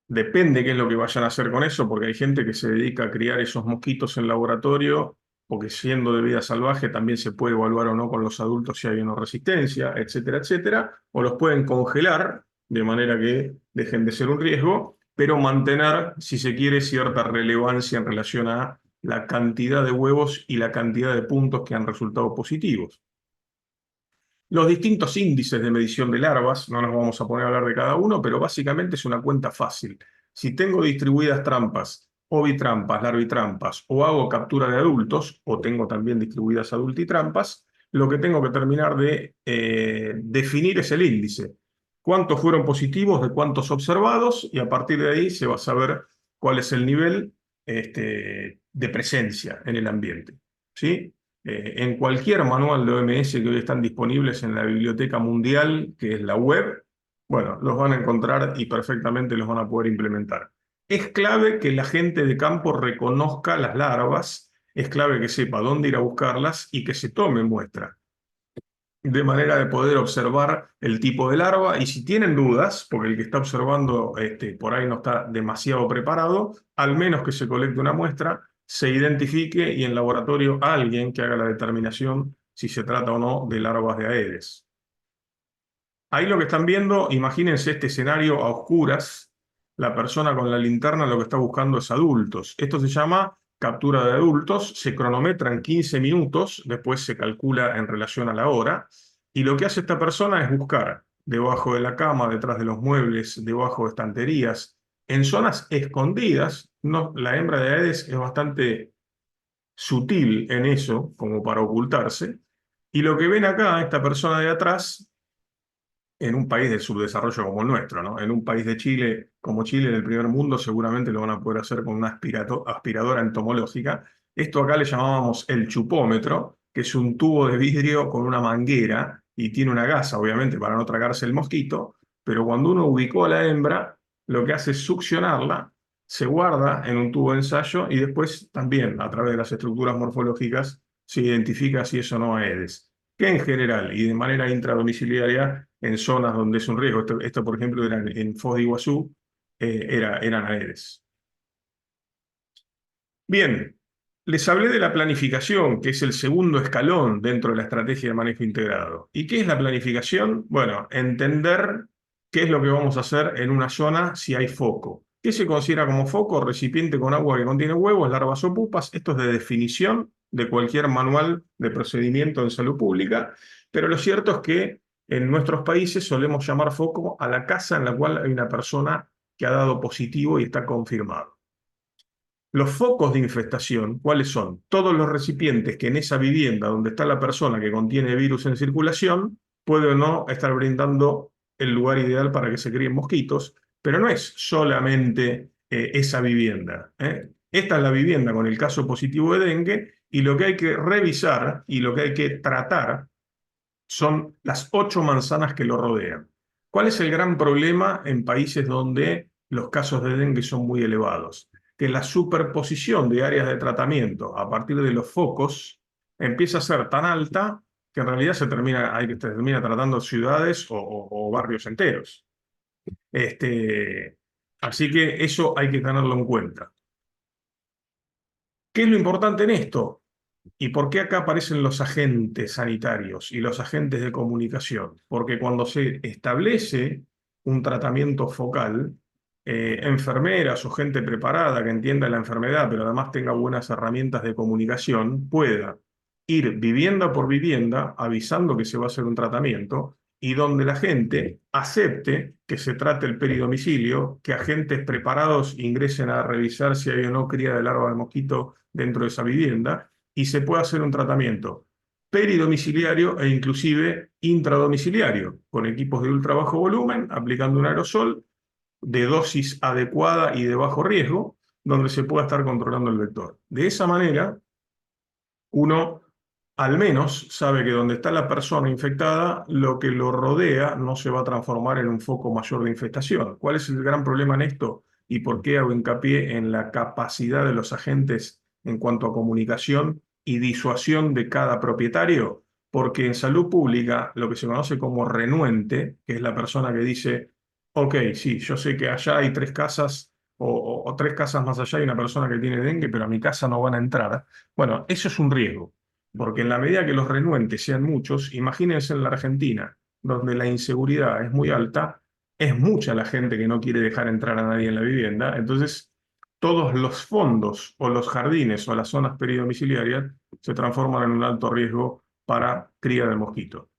Depende qué es lo que vayan a hacer con eso, porque hay gente que se dedica a criar esos mosquitos en laboratorio, porque siendo de vida salvaje también se puede evaluar o no con los adultos si hay una resistencia, etcétera, etcétera, o los pueden congelar de manera que dejen de ser un riesgo, pero mantener, si se quiere, cierta relevancia en relación a la cantidad de huevos y la cantidad de puntos que han resultado positivos. Los distintos índices de medición de larvas, no nos vamos a poner a hablar de cada uno, pero básicamente es una cuenta fácil. Si tengo distribuidas trampas, ovitrampas, larvitrampas, o hago captura de adultos, o tengo también distribuidas adultitrampas, lo que tengo que terminar de definir es el índice. ¿Cuántos fueron positivos de cuántos observados? Y a partir de ahí se va a saber cuál es el nivel de presencia en el ambiente. ¿Sí? En cualquier manual de OMS que hoy están disponibles en la Biblioteca Mundial, que es la web, bueno, los van a encontrar y perfectamente los van a poder implementar. Es clave que la gente de campo reconozca las larvas, es clave que sepa dónde ir a buscarlas y que se tome muestra, de manera de poder observar el tipo de larva y si tienen dudas, porque el que está observando por ahí no está demasiado preparado, al menos que se colecte una muestra, se identifique y en laboratorio alguien que haga la determinación si se trata o no de larvas de Aedes. Ahí lo que están viendo, imagínense este escenario a oscuras, la persona con la linterna lo que está buscando es adultos. Esto se llama captura de adultos, se cronometran 15 minutos, después se calcula en relación a la hora, y lo que hace esta persona es buscar debajo de la cama, detrás de los muebles, debajo de estanterías, en zonas escondidas. No, la hembra de Aedes es bastante sutil en eso, como para ocultarse, y lo que ven acá, esta persona de atrás, en un país de subdesarrollo como el nuestro, ¿no? En un país de Chile como Chile, del primer mundo, seguramente lo van a poder hacer con una aspiradora entomológica. Esto acá le llamábamos el chupómetro, que es un tubo de vidrio con una manguera y tiene una gasa, obviamente, para no tragarse el mosquito, pero cuando uno ubicó a la hembra, lo que hace es succionarla, se guarda en un tubo de ensayo y después también, a través de las estructuras morfológicas, se identifica si eso no es que en general y de manera intradomiciliaria en zonas donde es un riesgo. Esto, por ejemplo, era en Foz de Iguazú, eran Aedes. Bien, les hablé de la planificación, que es el segundo escalón dentro de la estrategia de manejo integrado. ¿Y qué es la planificación? Bueno, entender qué es lo que vamos a hacer en una zona si hay foco. ¿Qué se considera como foco? Recipiente con agua que contiene huevos, larvas o pupas. Esto es de definición de cualquier manual de procedimiento en salud pública, pero lo cierto es que en nuestros países solemos llamar foco a la casa en la cual hay una persona que ha dado positivo y está confirmado. Los focos de infestación, ¿cuáles son? Todos los recipientes que en esa vivienda donde está la persona que contiene virus en circulación puede o no estar brindando el lugar ideal para que se críen mosquitos, pero no es solamente esa vivienda. Esta es la vivienda con el caso positivo de dengue y lo que hay que revisar y lo que hay que tratar son las 8 manzanas que lo rodean. ¿Cuál es el gran problema en países donde los casos de dengue son muy elevados? Que la superposición de áreas de tratamiento a partir de los focos empieza a ser tan alta que en realidad termina tratando ciudades o barrios enteros. Así que eso hay que tenerlo en cuenta. ¿Qué es lo importante en esto? ¿Y por qué acá aparecen los agentes sanitarios y los agentes de comunicación? Porque cuando se establece un tratamiento focal, enfermeras o gente preparada que entienda la enfermedad, pero además tenga buenas herramientas de comunicación, pueda ir vivienda por vivienda avisando que se va a hacer un tratamiento y donde la gente acepte que se trate el peridomicilio, que agentes preparados ingresen a revisar si hay o no cría de larva de mosquito dentro de esa vivienda y se puede hacer un tratamiento peridomiciliario e inclusive intradomiciliario, con equipos de ultra bajo volumen, aplicando un aerosol de dosis adecuada y de bajo riesgo, donde se pueda estar controlando el vector. De esa manera, uno al menos sabe que donde está la persona infectada, lo que lo rodea no se va a transformar en un foco mayor de infestación. ¿Cuál es el gran problema en esto? ¿Y por qué hago hincapié en la capacidad de los agentes en cuanto a comunicación y disuasión de cada propietario? Porque en salud pública, lo que se conoce como renuente, que es la persona que dice, ok, sí, yo sé que allá hay tres casas o tres casas más allá hay una persona que tiene dengue, pero a mi casa no van a entrar. Bueno, eso es un riesgo, porque en la medida que los renuentes sean muchos, imagínense en la Argentina, donde la inseguridad es muy alta, es mucha la gente que no quiere dejar entrar a nadie en la vivienda, entonces todos los fondos o los jardines o las zonas peridomiciliarias se transforman en un alto riesgo para cría de mosquito.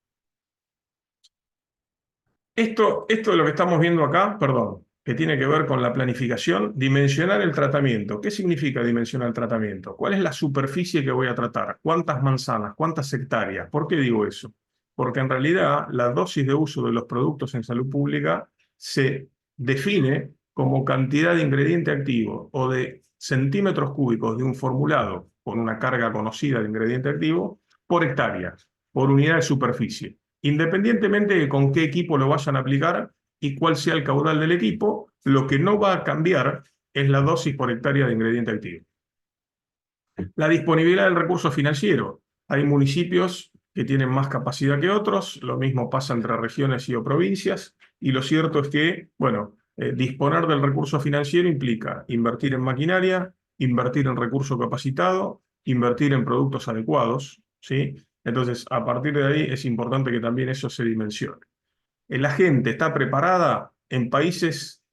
Esto de lo que estamos viendo acá, perdón, que tiene que ver con la planificación, dimensionar el tratamiento. ¿Qué significa dimensionar el tratamiento? ¿Cuál es la superficie que voy a tratar? ¿Cuántas manzanas? ¿Cuántas hectáreas? ¿Por qué digo eso? Porque en realidad la dosis de uso de los productos en salud pública se define como cantidad de ingrediente activo o de centímetros cúbicos de un formulado con una carga conocida de ingrediente activo por hectárea, por unidad de superficie. Independientemente de con qué equipo lo vayan a aplicar y cuál sea el caudal del equipo, lo que no va a cambiar es la dosis por hectárea de ingrediente activo. La disponibilidad del recurso financiero. Hay municipios que tienen más capacidad que otros, lo mismo pasa entre regiones y o provincias, y lo cierto es que, bueno, disponer del recurso financiero implica invertir en maquinaria, invertir en recurso capacitado, invertir en productos adecuados, ¿sí? Entonces, a partir de ahí es importante que también eso se dimensione. La gente está preparada en países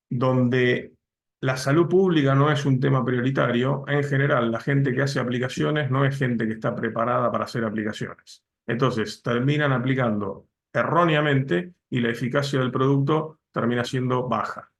donde la salud pública no es un tema prioritario. En general, la gente que hace aplicaciones no es gente que está preparada para hacer aplicaciones. Entonces, terminan aplicando erróneamente y la eficacia del producto termina siendo baja.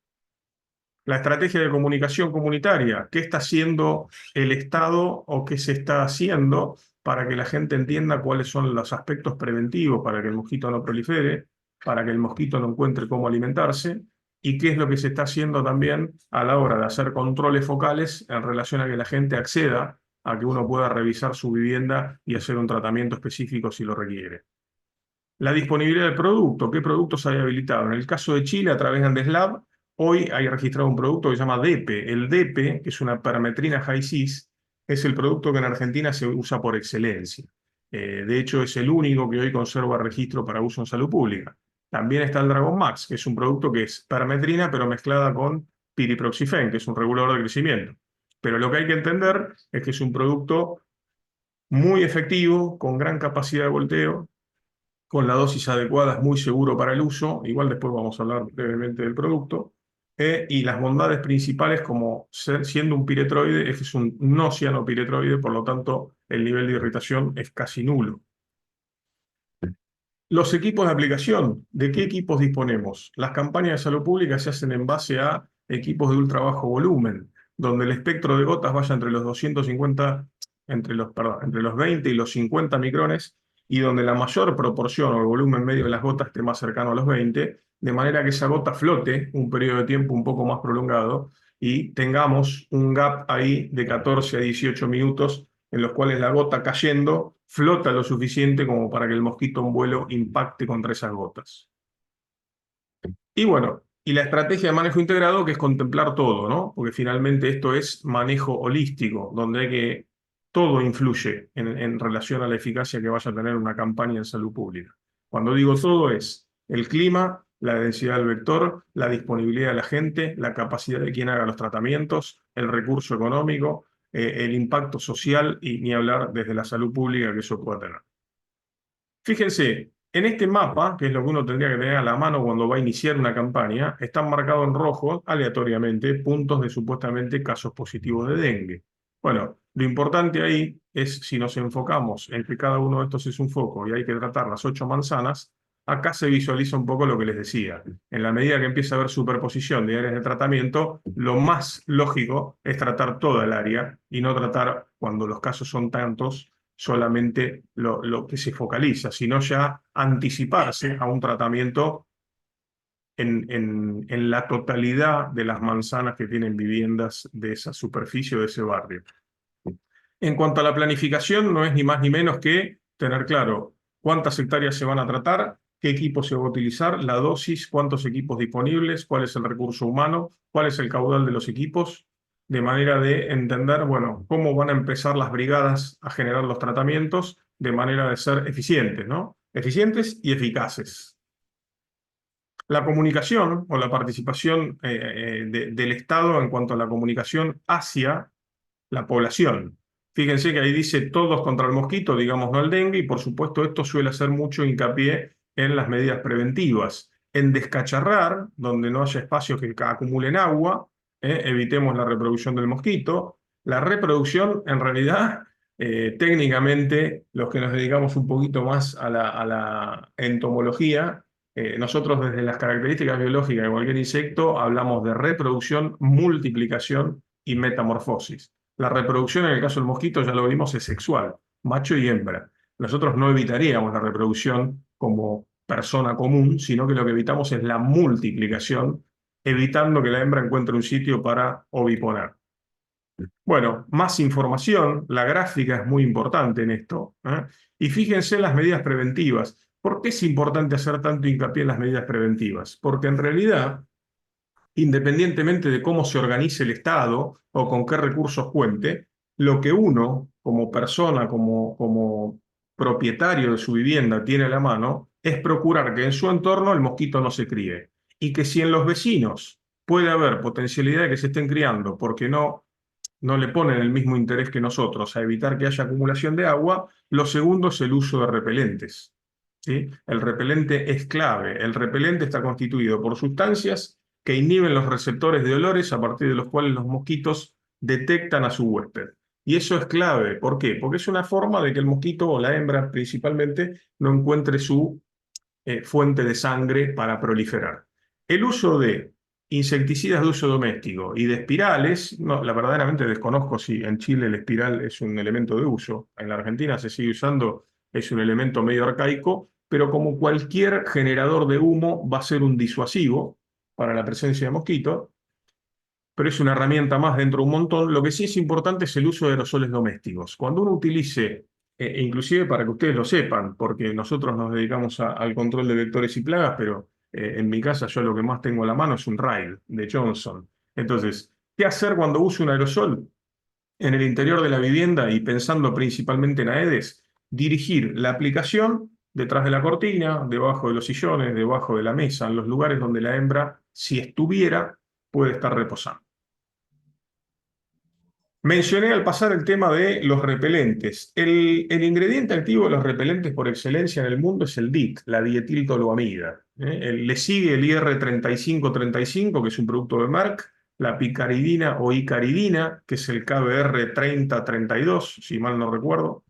La estrategia de comunicación comunitaria, ¿qué está haciendo el Estado o qué se está haciendo para que la gente entienda cuáles son los aspectos preventivos para que el mosquito no prolifere, para que el mosquito no encuentre cómo alimentarse? ¿Y qué es lo que se está haciendo también a la hora de hacer controles focales en relación a que la gente acceda a que uno pueda revisar su vivienda y hacer un tratamiento específico si lo requiere? La disponibilidad del producto, ¿qué productos hay habilitados? En el caso de Chile, a través de Andeslab, hoy hay registrado un producto que se llama DEPE. El DEPE, que es una permetrina high-cis, es el producto que en Argentina se usa por excelencia. De hecho, es el único que hoy conserva registro para uso en salud pública. También está el Dragon Max, que es un producto que es permetrina, pero mezclada con piriproxifen, que es un regulador de crecimiento. Pero lo que hay que entender es que es un producto muy efectivo, con gran capacidad de volteo, con la dosis adecuada es muy seguro para el uso, igual después vamos a hablar brevemente del producto, y las bondades principales como siendo un piretroide es que es un no cianopiretroide, por lo tanto el nivel de irritación es casi nulo. Los equipos de aplicación, ¿de qué equipos disponemos? Las campañas de salud pública se hacen en base a equipos de ultra bajo volumen, donde el espectro de gotas vaya entre los 250, entre los 20 y los 50 micrones, y donde la mayor proporción o el volumen medio de las gotas esté más cercano a los 20, de manera que esa gota flote un periodo de tiempo un poco más prolongado y tengamos un gap ahí de 14 a 18 minutos en los cuales la gota cayendo flota lo suficiente como para que el mosquito en vuelo impacte contra esas gotas. Y bueno, y la estrategia de manejo integrado, que es contemplar todo, ¿no? Porque finalmente esto es manejo holístico, donde hay que todo influye en relación a la eficacia que vaya a tener una campaña en salud pública. Cuando digo todo es el clima, la densidad del vector, la disponibilidad de la gente, la capacidad de quien haga los tratamientos, el recurso económico, el impacto social y ni hablar desde la salud pública que eso pueda tener. Fíjense, en este mapa, que es lo que uno tendría que tener a la mano cuando va a iniciar una campaña, están marcados en rojo, aleatoriamente, puntos de supuestamente casos positivos de dengue. Bueno, lo importante ahí es, si nos enfocamos en que cada uno de estos es un foco y hay que tratar las 8 manzanas, acá se visualiza un poco lo que les decía. En la medida que empieza a haber superposición de áreas de tratamiento, lo más lógico es tratar toda el área y no tratar, cuando los casos son tantos, solamente lo que se focaliza, sino ya anticiparse a un tratamiento en la totalidad de las manzanas que tienen viviendas de esa superficie o de ese barrio. En cuanto a la planificación, no es ni más ni menos que tener claro cuántas hectáreas se van a tratar, qué equipo se va a utilizar, la dosis, cuántos equipos disponibles, cuál es el recurso humano, cuál es el caudal de los equipos, de manera de entender, bueno, cómo van a empezar las brigadas a generar los tratamientos de manera de ser eficientes, ¿no? Eficientes y eficaces. La comunicación o la participación del Estado en cuanto a la comunicación hacia la población. Fíjense que ahí dice todos contra el mosquito, digamos no el dengue, y por supuesto esto suele hacer mucho hincapié en las medidas preventivas, en descacharrar, donde no haya espacios que acumulen agua, evitemos la reproducción del mosquito. La reproducción, en realidad, técnicamente, los que nos dedicamos un poquito más a la entomología, nosotros desde las características biológicas de cualquier insecto hablamos de reproducción, multiplicación y metamorfosis. La reproducción en el caso del mosquito, ya lo vimos, es sexual, macho y hembra. Nosotros no evitaríamos la reproducción como persona común, sino que lo que evitamos es la multiplicación, evitando que la hembra encuentre un sitio para oviponar. Bueno, más información, la gráfica es muy importante en esto, ¿eh? Y fíjense en las medidas preventivas. ¿Por qué es importante hacer tanto hincapié en las medidas preventivas? Porque en realidad, independientemente de cómo se organice el Estado o con qué recursos cuente, lo que uno, como persona, como propietario de su vivienda, tiene a la mano es procurar que en su entorno el mosquito no se críe. Y que si en los vecinos puede haber potencialidad de que se estén criando porque no le ponen el mismo interés que nosotros a evitar que haya acumulación de agua, lo segundo es el uso de repelentes. ¿Sí? El repelente es clave. El repelente está constituido por sustancias que inhiben los receptores de olores a partir de los cuales los mosquitos detectan a su huésped. Y eso es clave. ¿Por qué? Porque es una forma de que el mosquito, o la hembra principalmente, no encuentre su fuente de sangre para proliferar. El uso de insecticidas de uso doméstico y de espirales, no, la verdaderamente desconozco si en Chile el espiral es un elemento de uso. En la Argentina se sigue usando, es un elemento medio arcaico, pero como cualquier generador de humo va a ser un disuasivo para la presencia de mosquitos, pero es una herramienta más dentro de un montón. Lo que sí es importante es el uso de aerosoles domésticos. Cuando uno utilice, inclusive para que ustedes lo sepan, porque nosotros nos dedicamos al control de vectores y plagas, pero en mi casa yo lo que más tengo a la mano es un Raid de Johnson. Entonces, ¿qué hacer cuando uso un aerosol? En el interior de la vivienda y pensando principalmente en Aedes, dirigir la aplicación detrás de la cortina, debajo de los sillones, debajo de la mesa, en los lugares donde la hembra, si estuviera, puede estar reposando. Mencioné al pasar el tema de los repelentes. El ingrediente activo de los repelentes por excelencia en el mundo es el DIT, la dietiltoluamida. Le sigue el IR3535, que es un producto de Merck, la picaridina o icaridina, que es el KBR 3032, si mal no recuerdo.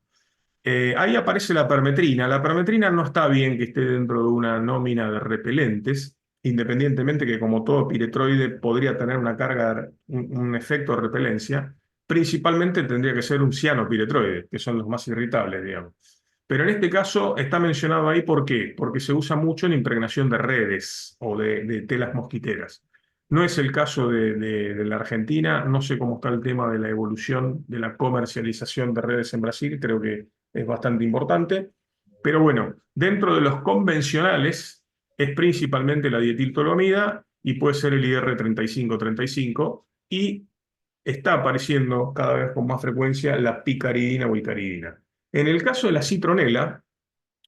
Ahí aparece la permetrina. La permetrina no está bien que esté dentro de una nómina de repelentes, independientemente que como todo piretroide podría tener una carga, un efecto de repelencia. Principalmente tendría que ser un cianopiretroide, que son los más irritables, digamos. Pero en este caso está mencionado ahí, ¿por qué? Porque se usa mucho en impregnación de redes o de telas mosquiteras. No es el caso de la Argentina, no sé cómo está el tema de la evolución de la comercialización de redes en Brasil, creo que es bastante importante. Pero bueno, dentro de los convencionales es principalmente la dietiltoluamida y puede ser el IR3535 y está apareciendo cada vez con más frecuencia la picaridina o icaridina. En el caso de la citronela,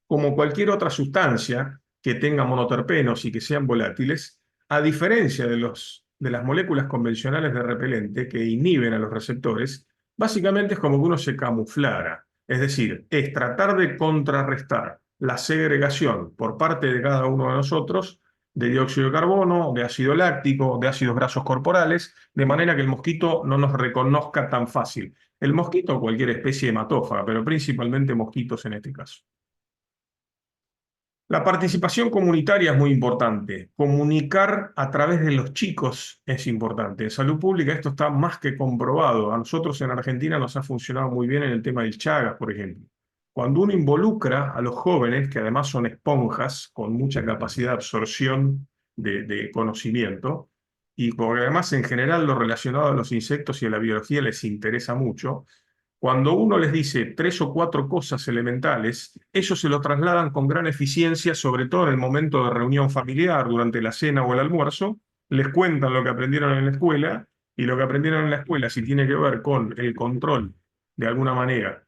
como cualquier otra sustancia que tenga monoterpenos y que sean volátiles, a diferencia de las moléculas convencionales de repelente que inhiben a los receptores, Básicamente es como que uno se camuflara, es decir, es tratar de contrarrestar la segregación por parte de cada uno de nosotros de dióxido de carbono, de ácido láctico, de ácidos grasos corporales, de manera que el mosquito no nos reconozca tan fácil. El mosquito o cualquier especie hematófaga, pero principalmente mosquitos en este caso. La participación comunitaria es muy importante. Comunicar a través de los chicos es importante. En salud pública esto está más que comprobado. A nosotros en Argentina nos ha funcionado muy bien en el tema del Chagas, por ejemplo. Cuando uno involucra a los jóvenes, que además son esponjas con mucha capacidad de absorción de conocimiento, y porque además en general lo relacionado a los insectos y a la biología les interesa mucho, cuando uno les dice tres o cuatro cosas elementales, ellos se lo trasladan con gran eficiencia, sobre todo en el momento de reunión familiar, durante la cena o el almuerzo, les cuentan lo que aprendieron en la escuela, y lo que aprendieron en la escuela, si tiene que ver con el control, de alguna manera,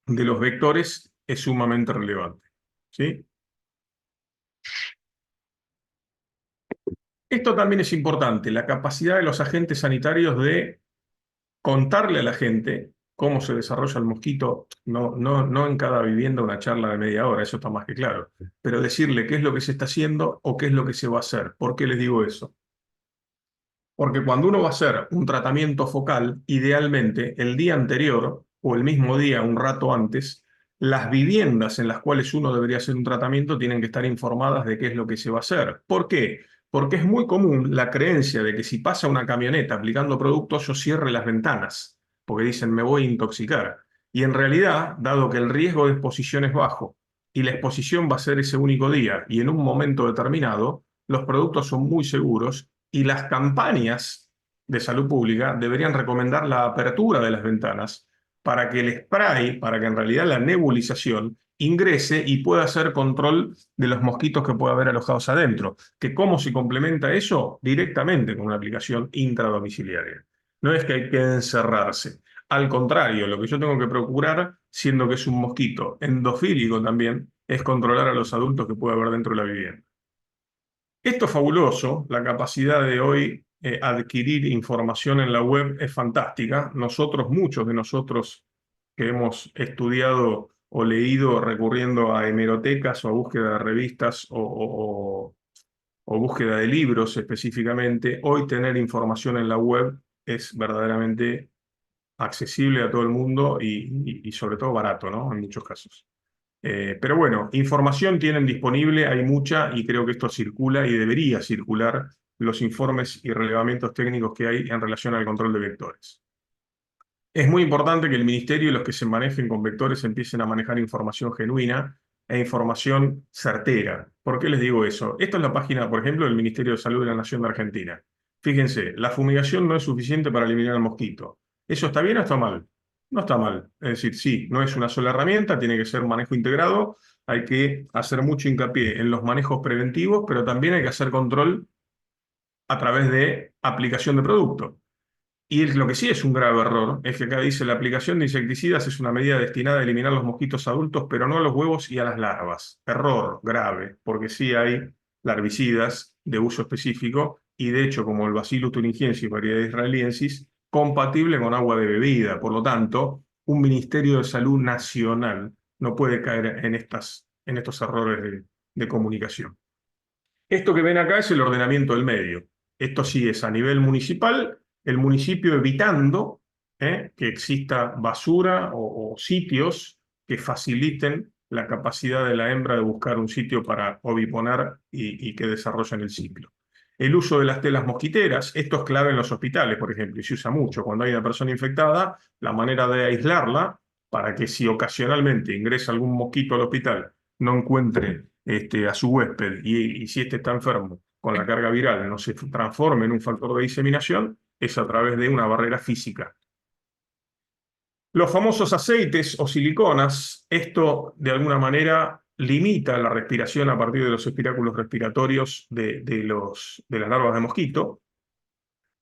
de los vectores, es sumamente relevante. ¿Sí? Esto también es importante, la capacidad de los agentes sanitarios de contarle a la gente cómo se desarrolla el mosquito, no en cada vivienda una charla de media hora, eso está más que claro, pero decirle qué es lo que se está haciendo o qué es lo que se va a hacer. ¿Por qué les digo eso? Porque cuando uno va a hacer un tratamiento focal, idealmente el día anterior o el mismo día, un rato antes, las viviendas en las cuales uno debería hacer un tratamiento tienen que estar informadas de qué es lo que se va a hacer. ¿Por qué? Porque es muy común la creencia de que si pasa una camioneta aplicando productos, yo cierre las ventanas, porque dicen me voy a intoxicar. Y en realidad, dado que el riesgo de exposición es bajo y la exposición va a ser ese único día y en un momento determinado, los productos son muy seguros y las campañas de salud pública deberían recomendar la apertura de las ventanas para que el spray, para que en realidad la nebulización ingrese y pueda hacer control de los mosquitos que pueda haber alojados adentro. ¿Que cómo se complementa eso? Directamente con una aplicación intradomiciliaria. No es que hay que encerrarse. Al contrario, lo que yo tengo que procurar, siendo que es un mosquito endofílico también, es controlar a los adultos que puede haber dentro de la vivienda. Esto es fabuloso, la capacidad de hoy adquirir información en la web es fantástica. Nosotros, muchos de nosotros que hemos estudiado o leído recurriendo a hemerotecas o a búsqueda de revistas o búsqueda de libros específicamente, hoy tener información en la web es verdaderamente accesible a todo el mundo y sobre todo barato, ¿no? En muchos casos. Pero bueno, información tienen disponible, hay mucha y creo que esto circula y debería circular los informes y relevamientos técnicos que hay en relación al control de vectores. Es muy importante que el ministerio y los que se manejen con vectores empiecen a manejar información genuina e información certera. ¿Por qué les digo eso? Esta es la página, por ejemplo, del Ministerio de Salud de la Nación de Argentina. Fíjense, la fumigación no es suficiente para eliminar el mosquito. ¿Eso está bien o está mal? No está mal. Es decir, sí, no es una sola herramienta, tiene que ser manejo integrado, hay que hacer mucho hincapié en los manejos preventivos, pero también hay que hacer control a través de aplicación de producto. Y lo que sí es un grave error es que acá dice la aplicación de insecticidas es una medida destinada a eliminar los mosquitos adultos, pero no a los huevos y a las larvas. Error grave, porque sí hay larvicidas de uso específico y de hecho como el Bacillus thuringiensis, variedad israeliensis, compatible con agua de bebida. Por lo tanto, un Ministerio de Salud Nacional no puede caer en estos errores de comunicación. Esto que ven acá es el ordenamiento del medio. Esto sí es a nivel municipal, el municipio evitando que exista basura o sitios que faciliten la capacidad de la hembra de buscar un sitio para oviponar y que desarrollen el ciclo. El uso de las telas mosquiteras, esto es clave en los hospitales, por ejemplo, y se usa mucho. Cuando hay una persona infectada, la manera de aislarla para que si ocasionalmente ingresa algún mosquito al hospital, no encuentre a su huésped y si éste está enfermo con la carga viral no se transforme en un factor de diseminación, es a través de una barrera física. Los famosos aceites o siliconas, esto de alguna manera limita la respiración a partir de los espiráculos respiratorios de las larvas de mosquito.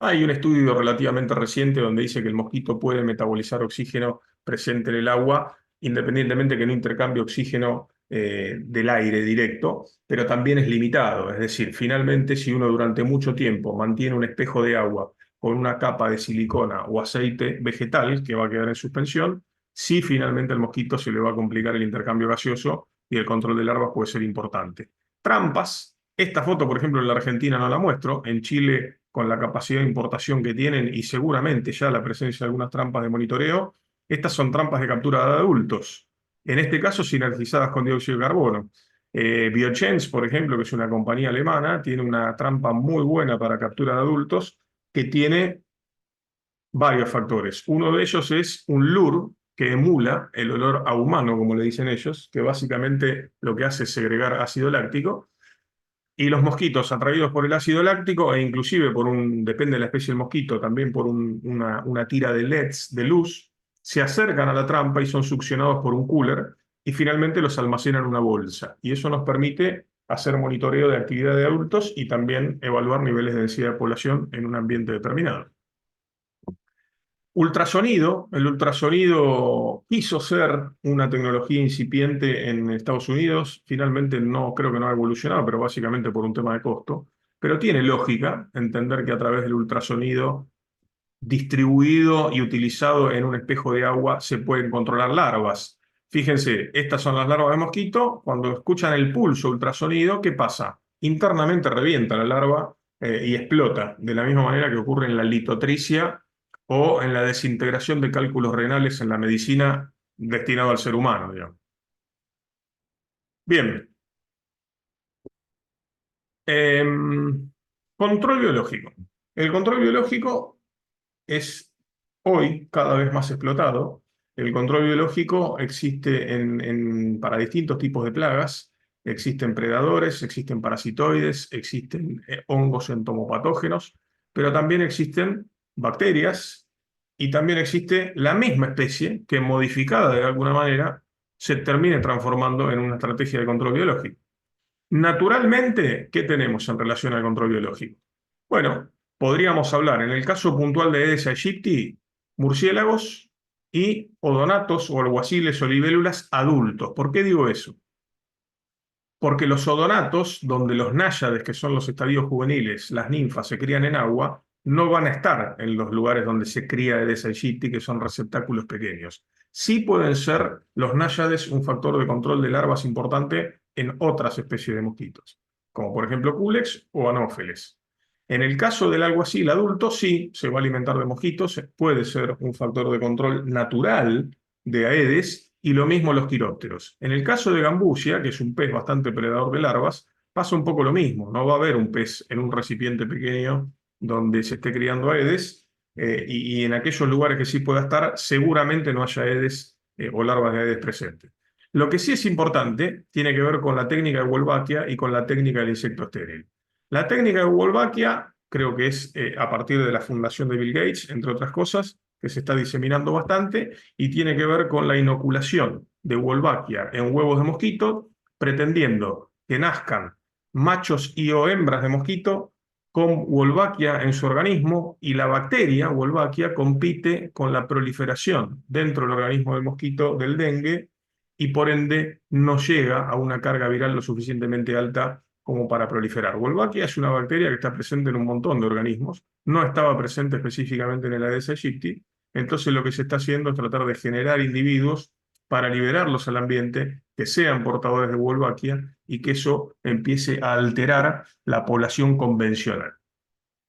Hay un estudio relativamente reciente donde dice que el mosquito puede metabolizar oxígeno presente en el agua, independientemente que no intercambie oxígeno del aire directo, pero también es limitado. Es decir, finalmente, si uno durante mucho tiempo mantiene un espejo de agua con una capa de silicona o aceite vegetal que va a quedar en suspensión, si finalmente al mosquito se le va a complicar el intercambio gaseoso y el control de larvas puede ser importante. Trampas. Esta foto, por ejemplo, en la Argentina no la muestro. En Chile, con la capacidad de importación que tienen y seguramente ya la presencia de algunas trampas de monitoreo, estas son trampas de captura de adultos. En este caso, sinergizadas con dióxido de carbono. Biochance, por ejemplo, que es una compañía alemana, tiene una trampa muy buena para captura de adultos que tiene varios factores. Uno de ellos es un lure que emula el olor a humano, como le dicen ellos, que básicamente lo que hace es segregar ácido láctico. Y los mosquitos atraídos por el ácido láctico e inclusive depende de la especie del mosquito, también por una tira de LEDs de luz, se acercan a la trampa y son succionados por un cooler y finalmente los almacenan en una bolsa. Y eso nos permite hacer monitoreo de actividad de adultos y también evaluar niveles de densidad de población en un ambiente determinado. Ultrasonido. El ultrasonido quiso ser una tecnología incipiente en Estados Unidos. Finalmente no creo que no ha evolucionado, pero básicamente por un tema de costo. Pero tiene lógica entender que a través del ultrasonido distribuido y utilizado en un espejo de agua se pueden controlar larvas. Fíjense, estas son las larvas de mosquito. Cuando escuchan el pulso ultrasonido, ¿qué pasa? Internamente revienta la larva y explota, de la misma manera que ocurre en la litotricia o en la desintegración de cálculos renales en la medicina destinado al ser humano, digamos. Bien, control biológico. El control biológico es hoy cada vez más explotado. El control biológico existe para distintos tipos de plagas. Existen predadores, existen parasitoides, existen hongos entomopatógenos, pero también existen bacterias y también existe la misma especie que modificada de alguna manera se termine transformando en una estrategia de control biológico. Naturalmente, ¿qué tenemos en relación al control biológico? Bueno, podríamos hablar en el caso puntual de Aedes aegypti, murciélagos y odonatos o alguaciles o libélulas adultos. ¿Por qué digo eso? Porque los odonatos, donde los náyades, que son los estadios juveniles, las ninfas, se crían en agua, no van a estar en los lugares donde se cría Aedes aegypti, que son receptáculos pequeños. Sí pueden ser los náyades un factor de control de larvas importante en otras especies de mosquitos, como por ejemplo Culex o Anófeles. En el caso del alguacil adulto, sí, se va a alimentar de mosquitos, puede ser un factor de control natural de Aedes, y lo mismo los quirópteros. En el caso de Gambusia, que es un pez bastante predador de larvas, pasa un poco lo mismo. No va a haber un pez en un recipiente pequeño donde se esté criando Aedes, y en aquellos lugares que sí pueda estar, seguramente no haya Aedes o larvas de Aedes presentes. Lo que sí es importante tiene que ver con la técnica de Wolbachia y con la técnica del insecto estéril. La técnica de Wolbachia creo que es a partir de la fundación de Bill Gates, entre otras cosas, que se está diseminando bastante y tiene que ver con la inoculación de Wolbachia en huevos de mosquito, pretendiendo que nazcan machos y o hembras de mosquito con Wolbachia en su organismo y la bacteria Wolbachia compite con la proliferación dentro del organismo del mosquito del dengue y por ende no llega a una carga viral lo suficientemente alta como para proliferar. Wolbachia es una bacteria que está presente en un montón de organismos, no estaba presente específicamente en el Aedes aegypti, entonces lo que se está haciendo es tratar de generar individuos para liberarlos al ambiente, que sean portadores de Wolbachia y que eso empiece a alterar la población convencional.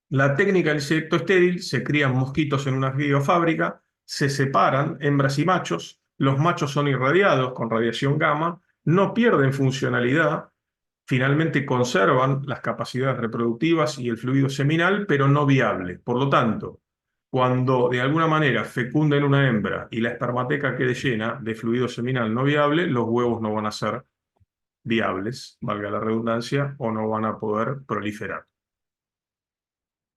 La técnica del insecto estéril: se crían mosquitos en una biofábrica, se separan hembras y machos, los machos son irradiados con radiación gamma, no pierden funcionalidad, finalmente conservan las capacidades reproductivas y el fluido seminal, pero no viable. Por lo tanto, cuando de alguna manera fecunden una hembra y la espermateca quede llena de fluido seminal no viable, los huevos no van a ser viables, valga la redundancia, o no van a poder proliferar.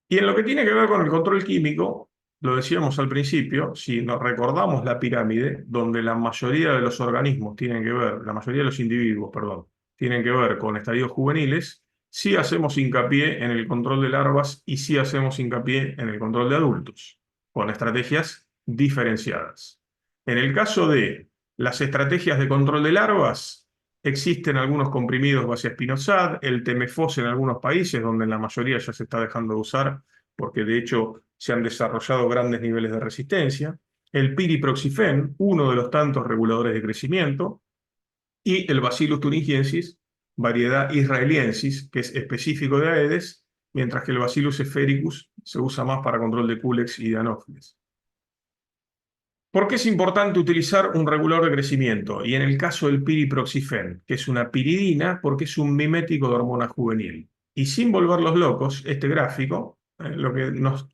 Y en lo que tiene que ver con el control químico, lo decíamos al principio, si nos recordamos la pirámide, donde la mayoría de los organismos tienen que ver, la mayoría de los individuos, perdón, tienen que ver con estadios juveniles, sí hacemos hincapié en el control de larvas y sí hacemos hincapié en el control de adultos, con estrategias diferenciadas. En el caso de las estrategias de control de larvas, existen algunos comprimidos vaciaspinosad, el Temefos en algunos países, donde en la mayoría ya se está dejando de usar, porque de hecho se han desarrollado grandes niveles de resistencia. El piriproxifen, uno de los tantos reguladores de crecimiento, y el Bacillus thuringiensis, variedad israeliensis, que es específico de Aedes, mientras que el Bacillus sphaericus se usa más para control de Culex y de Anopheles. ¿Por qué es importante utilizar un regulador de crecimiento? Y en el caso del piriproxifen, que es una piridina, porque es un mimético de hormona juvenil. Y sin volverlos locos, este gráfico lo que nos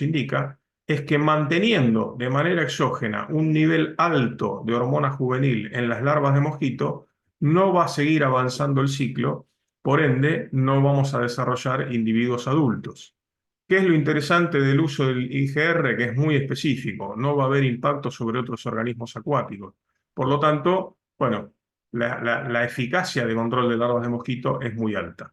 indica, es que manteniendo de manera exógena un nivel alto de hormona juvenil en las larvas de mosquito, no va a seguir avanzando el ciclo, por ende no vamos a desarrollar individuos adultos. ¿Qué es lo interesante del uso del IGR? Que es muy específico, no va a haber impacto sobre otros organismos acuáticos. Por lo tanto, bueno, la eficacia de control de larvas de mosquito es muy alta.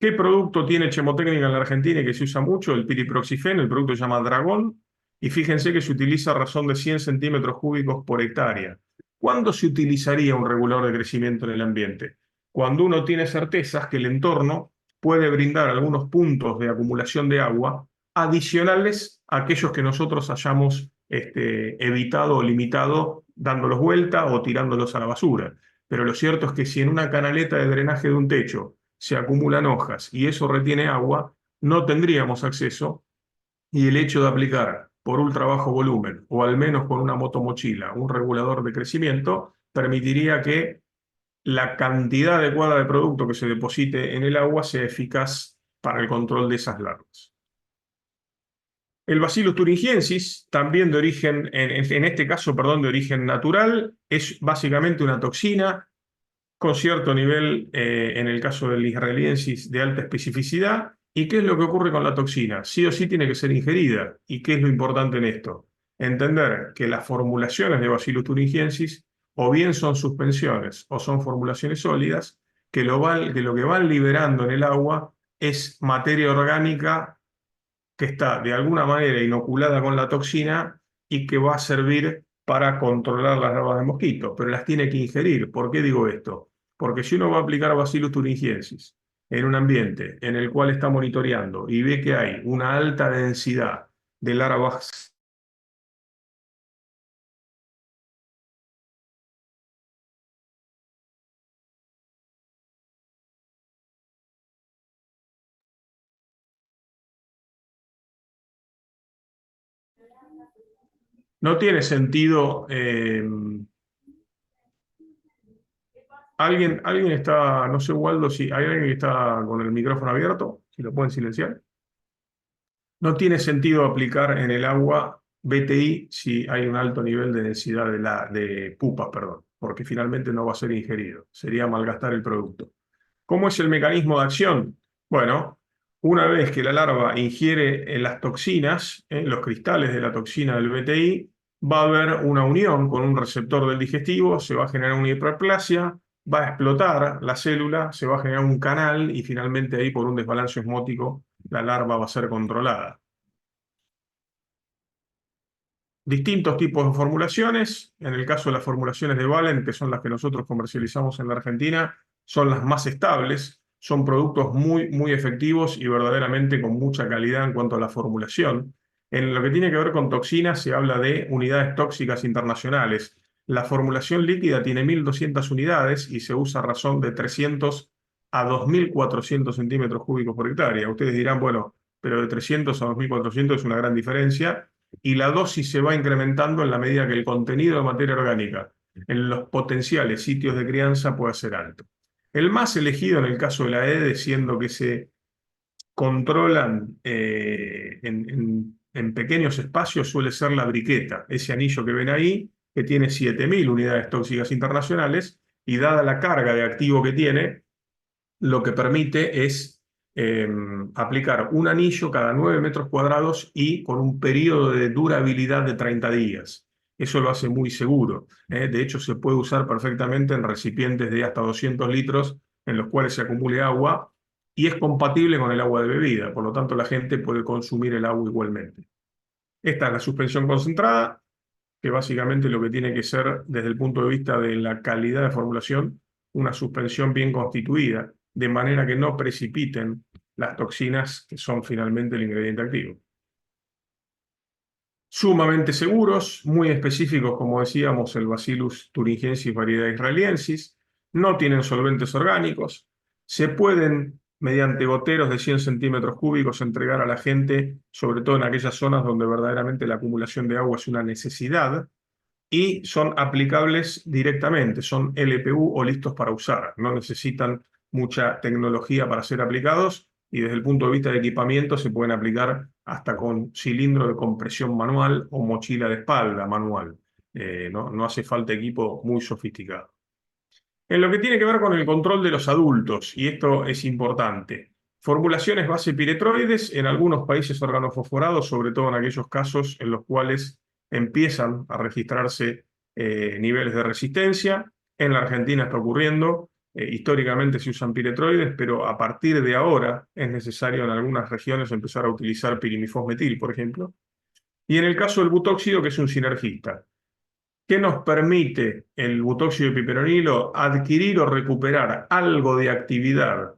¿Qué producto tiene Chemotécnica en la Argentina y que se usa mucho? El piriproxifen, el producto se llama Dragón, y fíjense que se utiliza a razón de 100 centímetros cúbicos por hectárea. ¿Cuándo se utilizaría un regulador de crecimiento en el ambiente? Cuando uno tiene certezas que el entorno puede brindar algunos puntos de acumulación de agua adicionales a aquellos que nosotros hayamos evitado o limitado dándolos vuelta o tirándolos a la basura. Pero lo cierto es que si en una canaleta de drenaje de un techo se acumulan hojas y eso retiene agua, no tendríamos acceso, y el hecho de aplicar por ultra bajo volumen o al menos con una motomochila un regulador de crecimiento permitiría que la cantidad adecuada de producto que se deposite en el agua sea eficaz para el control de esas larvas. El Bacillus thuringiensis, también de origen, en este caso, perdón, de origen natural, es básicamente una toxina con cierto nivel, en el caso del israeliensis, de alta especificidad. ¿Y qué es lo que ocurre con la toxina? Sí o sí tiene que ser ingerida. ¿Y qué es lo importante en esto? Entender que las formulaciones de Bacillus thuringiensis o bien son suspensiones o son formulaciones sólidas, que lo que van liberando en el agua es materia orgánica que está de alguna manera inoculada con la toxina y que va a servir para controlar las larvas de mosquito, pero las tiene que ingerir. ¿Por qué digo esto? Porque si uno va a aplicar Bacillus thuringiensis en un ambiente en el cual está monitoreando y ve que hay una alta densidad de larvas. No tiene sentido. Alguien está, no sé, Waldo, si hay alguien que está con el micrófono abierto, si lo pueden silenciar. No tiene sentido aplicar en el agua BTI si hay un alto nivel de densidad de pupas, perdón, porque finalmente no va a ser ingerido. Sería malgastar el producto. ¿Cómo es el mecanismo de acción? Bueno, una vez que la larva ingiere las toxinas, los cristales de la toxina del BTI, va a haber una unión con un receptor del digestivo, se va a generar una hiperplasia, va a explotar la célula, se va a generar un canal y finalmente ahí por un desbalance osmótico la larva va a ser controlada. Distintos tipos de formulaciones. En el caso de las formulaciones de Valen, que son las que nosotros comercializamos en la Argentina, son las más estables. Son productos muy, muy efectivos y verdaderamente con mucha calidad en cuanto a la formulación. En lo que tiene que ver con toxinas, se habla de unidades tóxicas internacionales. La formulación líquida tiene 1.200 unidades y se usa a razón de 300 a 2.400 centímetros cúbicos por hectárea. Ustedes dirán, bueno, pero de 300 a 2.400 es una gran diferencia, y la dosis se va incrementando en la medida que el contenido de materia orgánica en los potenciales sitios de crianza pueda ser alto. El más elegido en el caso de la EDE, siendo que se controlan en pequeños espacios, suele ser la briqueta, ese anillo que ven ahí, que tiene 7.000 unidades tóxicas internacionales, y dada la carga de activo que tiene, lo que permite es aplicar un anillo cada 9 metros cuadrados y con un periodo de durabilidad de 30 días. Eso lo hace muy seguro. De hecho, se puede usar perfectamente en recipientes de hasta 200 litros en los cuales se acumule agua y es compatible con el agua de bebida. Por lo tanto, la gente puede consumir el agua igualmente. Esta es la suspensión concentrada, que básicamente lo que tiene que ser desde el punto de vista de la calidad de formulación, una suspensión bien constituida, de manera que no precipiten las toxinas que son finalmente el ingrediente activo. Sumamente seguros, muy específicos, como decíamos, el Bacillus thuringiensis variedad israeliensis, no tienen solventes orgánicos, se pueden, mediante goteros de 100 centímetros cúbicos, entregar a la gente, sobre todo en aquellas zonas donde verdaderamente la acumulación de agua es una necesidad, y son aplicables directamente, son LPU o listos para usar, no necesitan mucha tecnología para ser aplicados y desde el punto de vista de equipamiento se pueden aplicar hasta con cilindro de compresión manual o mochila de espalda manual. No hace falta equipo muy sofisticado. En lo que tiene que ver con el control de los adultos, y esto es importante, formulaciones base piretroides, en algunos países organofosforados, sobre todo en aquellos casos en los cuales empiezan a registrarse niveles de resistencia. En la Argentina está ocurriendo, históricamente se usan piretroides, pero a partir de ahora es necesario en algunas regiones empezar a utilizar pirimifosmetil, por ejemplo. Y en el caso del butóxido, que es un sinergista. ¿Qué nos permite el butóxido de piperonilo? Adquirir o recuperar algo de actividad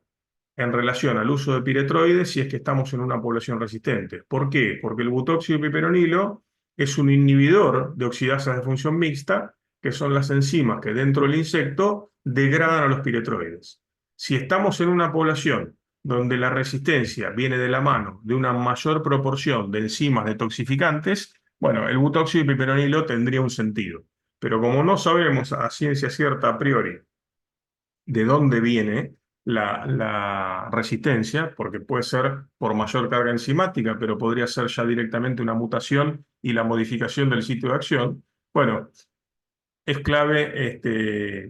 en relación al uso de piretroides si es que estamos en una población resistente. ¿Por qué? Porque el butóxido de piperonilo es un inhibidor de oxidasas de función mixta, que son las enzimas que dentro del insecto degradan a los piretroides. Si estamos en una población donde la resistencia viene de la mano de una mayor proporción de enzimas detoxificantes, bueno, el butóxido de piperonilo tendría un sentido. Pero como no sabemos a ciencia cierta a priori de dónde viene la resistencia, porque puede ser por mayor carga enzimática, pero podría ser ya directamente una mutación y la modificación del sitio de acción, bueno, es clave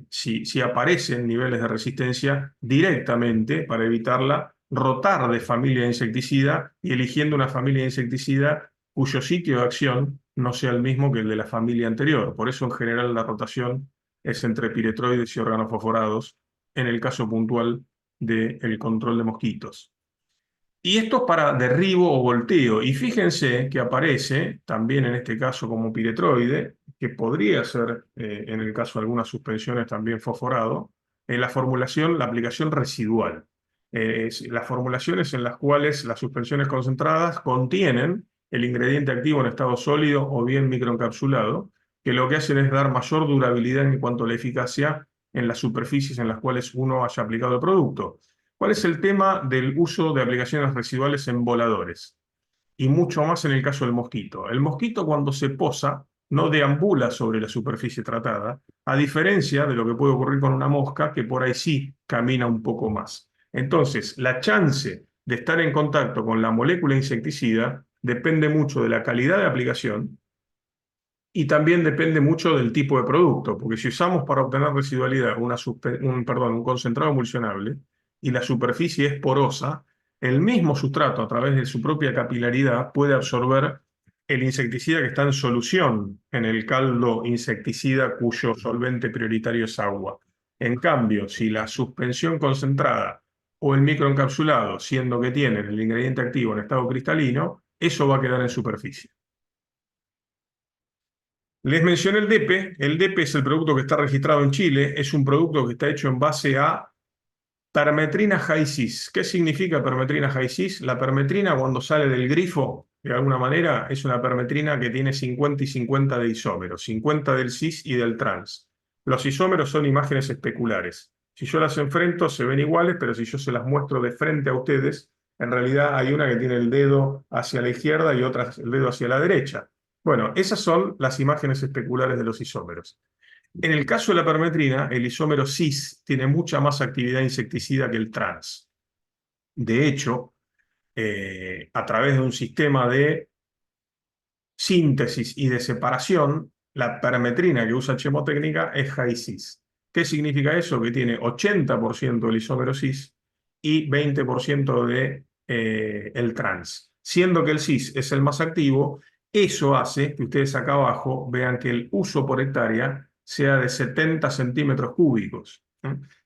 si aparecen niveles de resistencia directamente para evitarla, rotar de familia de insecticida y eligiendo una familia de insecticida cuyo sitio de acción no sea el mismo que el de la familia anterior. Por eso en general la rotación es entre piretroides y organofosforados en el caso puntual del control de mosquitos. Y esto es para derribo o volteo. Y fíjense que aparece también en este caso como piretroide, que podría ser en el caso de algunas suspensiones también fosforado, en la formulación, la aplicación residual. Las formulaciones en las cuales las suspensiones concentradas contienen el ingrediente activo en estado sólido o bien microencapsulado, que lo que hacen es dar mayor durabilidad en cuanto a la eficacia en las superficies en las cuales uno haya aplicado el producto. ¿Cuál es el tema del uso de aplicaciones residuales en voladores? Y mucho más en el caso del mosquito. El mosquito cuando se posa no deambula sobre la superficie tratada, a diferencia de lo que puede ocurrir con una mosca que por ahí sí camina un poco más. Entonces, la chance de estar en contacto con la molécula insecticida depende mucho de la calidad de aplicación y también depende mucho del tipo de producto, porque si usamos para obtener residualidad un concentrado emulsionable y la superficie es porosa, el mismo sustrato a través de su propia capilaridad puede absorber el insecticida que está en solución en el caldo insecticida cuyo solvente prioritario es agua. En cambio, si la suspensión concentrada o el microencapsulado, siendo que tienen el ingrediente activo en estado cristalino, eso va a quedar en superficie. Les mencioné el DEPE. El DEPE es el producto que está registrado en Chile. Es un producto que está hecho en base a permetrina high cis. ¿Qué significa permetrina high cis? La permetrina cuando sale del grifo, de alguna manera, es una permetrina que tiene 50 y 50 de isómeros, 50 del cis y del trans. Los isómeros son imágenes especulares. Si yo las enfrento se ven iguales, pero si yo se las muestro de frente a ustedes, en realidad hay una que tiene el dedo hacia la izquierda y otra el dedo hacia la derecha. Bueno, esas son las imágenes especulares de los isómeros. En el caso de la permetrina, el isómero cis tiene mucha más actividad insecticida que el trans. De hecho, a través de un sistema de síntesis y de separación, la permetrina que usa Chemotécnica es high cis. ¿Qué significa eso? Que tiene 80% del isómero cis y 20% de el trans. Siendo que el cis es el más activo, eso hace que ustedes acá abajo vean que el uso por hectárea sea de 70 centímetros cúbicos.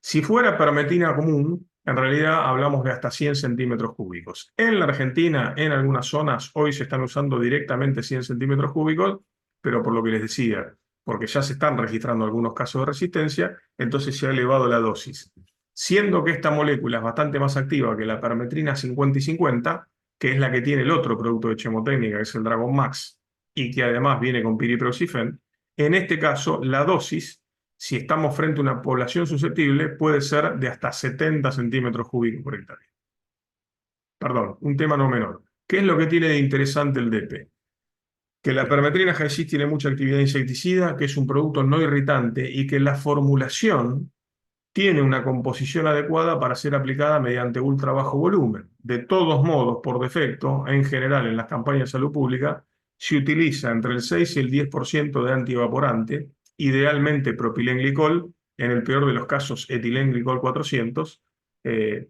Si fuera permetrina común, en realidad hablamos de hasta 100 centímetros cúbicos. En la Argentina, en algunas zonas, hoy se están usando directamente 100 centímetros cúbicos, pero por lo que les decía, porque ya se están registrando algunos casos de resistencia, entonces se ha elevado la dosis. Siendo que esta molécula es bastante más activa que la permetrina 50 y 50, que es la que tiene el otro producto de Chemotécnica, que es el Dragon Max, y que además viene con piriproxifen, en este caso la dosis, si estamos frente a una población susceptible, puede ser de hasta 70 centímetros cúbicos por hectárea. Perdón, un tema no menor. ¿Qué es lo que tiene de interesante el DP? Que la permetrina GenSys tiene mucha actividad insecticida, que es un producto no irritante y que la formulación tiene una composición adecuada para ser aplicada mediante ultra bajo volumen. De todos modos, por defecto, en general en las campañas de salud pública, se utiliza entre el 6 y el 10% de antievaporante, idealmente propilenglicol, en el peor de los casos etilenglicol 400,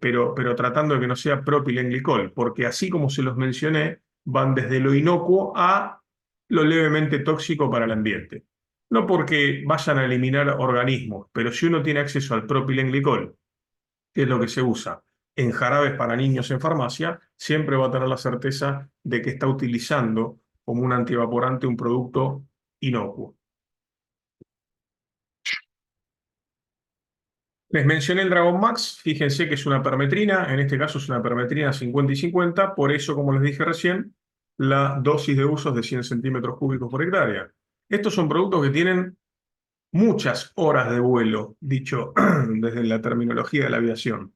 pero tratando de que no sea propilenglicol, porque así como se los mencioné, van desde lo inocuo a lo levemente tóxico para el ambiente. No porque vayan a eliminar organismos, pero si uno tiene acceso al propilenglicol, que es lo que se usa en jarabes para niños en farmacia, siempre va a tener la certeza de que está utilizando como un antievaporante un producto inocuo. Les mencioné el Dragon Max, fíjense que es una permetrina, en este caso es una permetrina 50 y 50, por eso, como les dije recién, la dosis de uso es de 100 centímetros cúbicos por hectárea. Estos son productos que tienen muchas horas de vuelo, dicho desde la terminología de la aviación.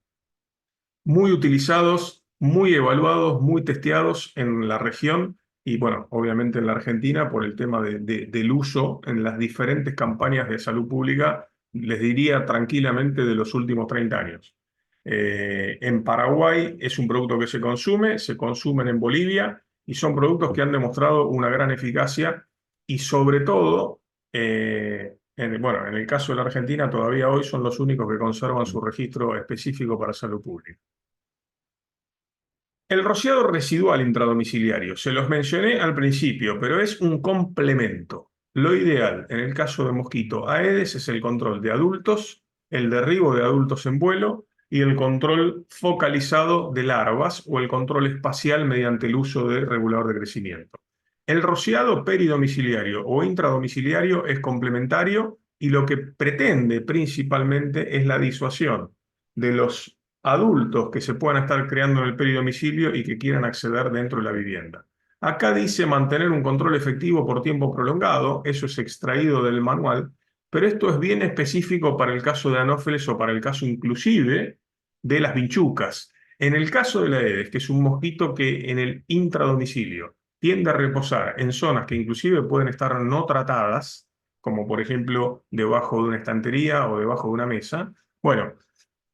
Muy utilizados, muy evaluados, muy testeados en la región y, bueno, obviamente en la Argentina por el tema del uso en las diferentes campañas de salud pública, les diría tranquilamente de los últimos 30 años. En Paraguay es un producto que se consumen en Bolivia y son productos que han demostrado una gran eficacia y sobre todo, bueno, en el caso de la Argentina todavía hoy son los únicos que conservan su registro específico para salud pública. El rociado residual intradomiciliario, se los mencioné al principio, pero es un complemento. Lo ideal en el caso de mosquito Aedes es el control de adultos, el derribo de adultos en vuelo y el control focalizado de larvas o el control espacial mediante el uso de regulador de crecimiento. El rociado peridomiciliario o intradomiciliario es complementario y lo que pretende principalmente es la disuasión de los adultos que se puedan estar creando en el peridomicilio y que quieran acceder dentro de la vivienda. Acá dice mantener un control efectivo por tiempo prolongado, eso es extraído del manual, pero esto es bien específico para el caso de Anófeles o para el caso inclusive de las vinchucas. En el caso de la Aedes, que es un mosquito que en el intradomicilio tiende a reposar en zonas que inclusive pueden estar no tratadas, como por ejemplo debajo de una estantería o debajo de una mesa, bueno,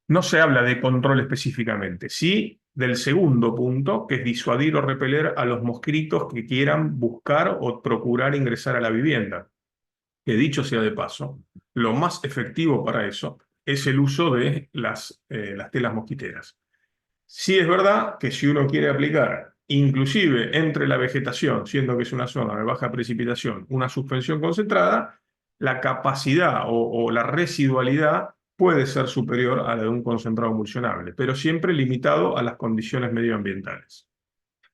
no se habla de control específicamente, sí del segundo punto, que es disuadir o repeler a los mosquitos que quieran buscar o procurar ingresar a la vivienda. Que dicho sea de paso, lo más efectivo para eso es el uso de las telas mosquiteras. Sí es verdad que si uno quiere aplicar, inclusive entre la vegetación, siendo que es una zona de baja precipitación, una suspensión concentrada, la capacidad o la residualidad puede ser superior a la de un concentrado emulsionable, pero siempre limitado a las condiciones medioambientales.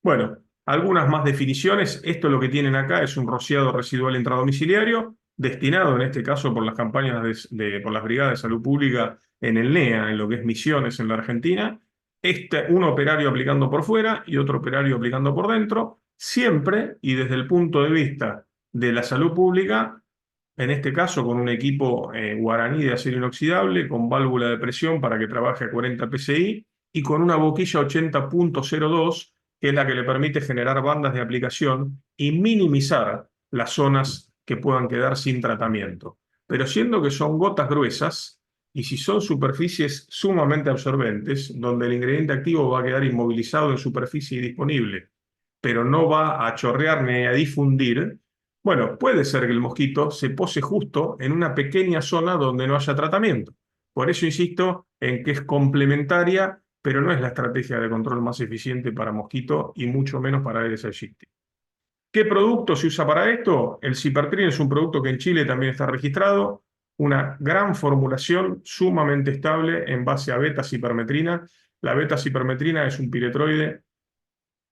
Bueno, algunas más definiciones. Esto lo que tienen acá es un rociado residual intradomiciliario, destinado en este caso por las campañas por las brigadas de salud pública en el NEA, en lo que es Misiones en la Argentina. Un operario aplicando por fuera y otro operario aplicando por dentro, siempre y desde el punto de vista de la salud pública, en este caso con un equipo guaraní de acero inoxidable, con válvula de presión para que trabaje a 40 psi y con una boquilla 80.02 que es la que le permite generar bandas de aplicación y minimizar las zonas que puedan quedar sin tratamiento. Pero siendo que son gotas gruesas, y si son superficies sumamente absorbentes, donde el ingrediente activo va a quedar inmovilizado en superficie y disponible, pero no va a chorrear ni a difundir, bueno, puede ser que el mosquito se pose justo en una pequeña zona donde no haya tratamiento. Por eso insisto en que es complementaria, pero no es la estrategia de control más eficiente para mosquito y mucho menos para Aedes aegypti. ¿Qué producto se usa para esto? El cipertrin es un producto que en Chile también está registrado, una gran formulación sumamente estable en base a beta-cipermetrina. La beta-cipermetrina es un piretroide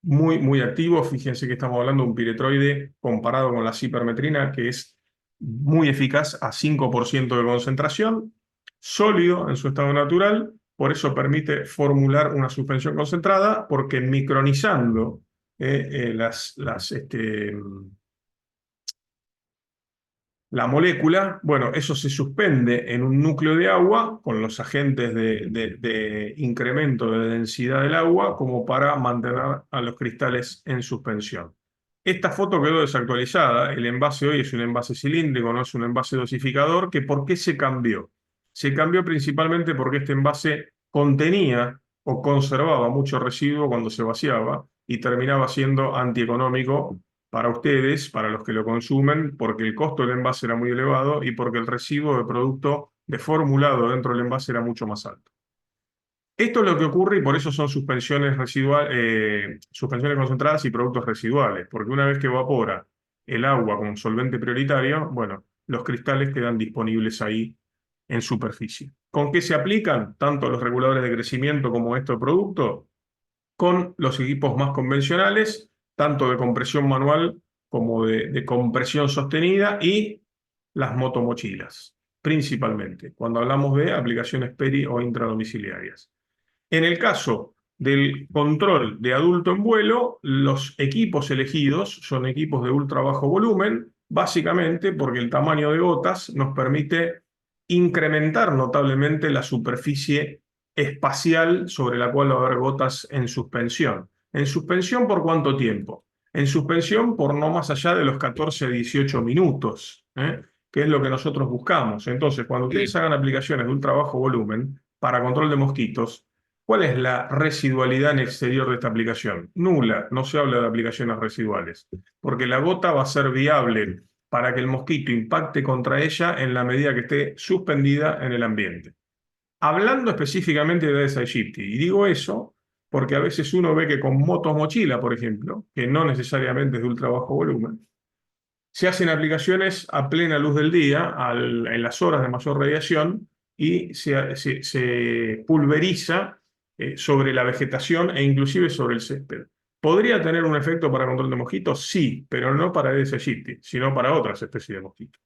muy, muy activo. Fíjense que estamos hablando de un piretroide comparado con la cipermetrina, que es muy eficaz a 5% de concentración, sólido en su estado natural, por eso permite formular una suspensión concentrada, porque micronizando las la molécula, bueno, eso se suspende en un núcleo de agua con los agentes de incremento de densidad del agua como para mantener a los cristales en suspensión. Esta foto quedó desactualizada. El envase hoy es un envase cilíndrico, no es un envase dosificador. ¿Por qué se cambió? Se cambió principalmente porque este envase contenía o conservaba mucho residuo cuando se vaciaba y terminaba siendo antieconómico para ustedes, para los que lo consumen, porque el costo del envase era muy elevado y porque el residuo de producto deformulado dentro del envase era mucho más alto. Esto es lo que ocurre y por eso son suspensiones suspensiones concentradas y productos residuales, porque una vez que evapora el agua como solvente prioritario, bueno, los cristales quedan disponibles ahí en superficie. ¿Con qué se aplican tanto los reguladores de crecimiento como estos productos? Con los equipos más convencionales, tanto de compresión manual como de compresión sostenida y las motomochilas, principalmente, cuando hablamos de aplicaciones peri o intradomiciliarias. En el caso del control de adulto en vuelo, los equipos elegidos son equipos de ultra bajo volumen, básicamente porque el tamaño de gotas nos permite incrementar notablemente la superficie espacial sobre la cual va a haber gotas en suspensión. ¿En suspensión por cuánto tiempo? En suspensión por no más allá de los 14 a 18 minutos, que es lo que nosotros buscamos. Entonces, cuando ustedes hagan aplicaciones de ultra bajo volumen para control de mosquitos, ¿cuál es la residualidad en exterior de esta aplicación? Nula, no se habla de aplicaciones residuales, porque la gota va a ser viable para que el mosquito impacte contra ella en la medida que esté suspendida en el ambiente. Hablando específicamente de Aedes aegypti, y digo eso porque a veces uno ve que con motos mochila, por ejemplo, que no necesariamente es de ultra bajo volumen, se hacen aplicaciones a plena luz del día, en las horas de mayor radiación, y se pulveriza sobre la vegetación e inclusive sobre el césped. ¿Podría tener un efecto para control de mosquitos? Sí, pero no para Aedes aegypti, sino para otras especies de mosquitos.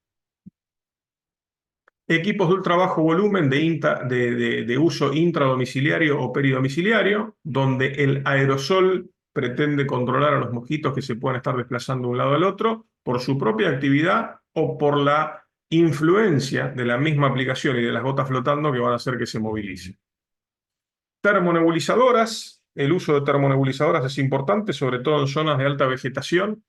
Equipos de ultra bajo volumen de uso intradomiciliario o peridomiciliario, donde el aerosol pretende controlar a los mosquitos que se puedan estar desplazando de un lado al otro por su propia actividad o por la influencia de la misma aplicación y de las gotas flotando que van a hacer que se movilice. Termonebulizadoras. El uso de termonebulizadoras es importante, sobre todo en zonas de alta vegetación.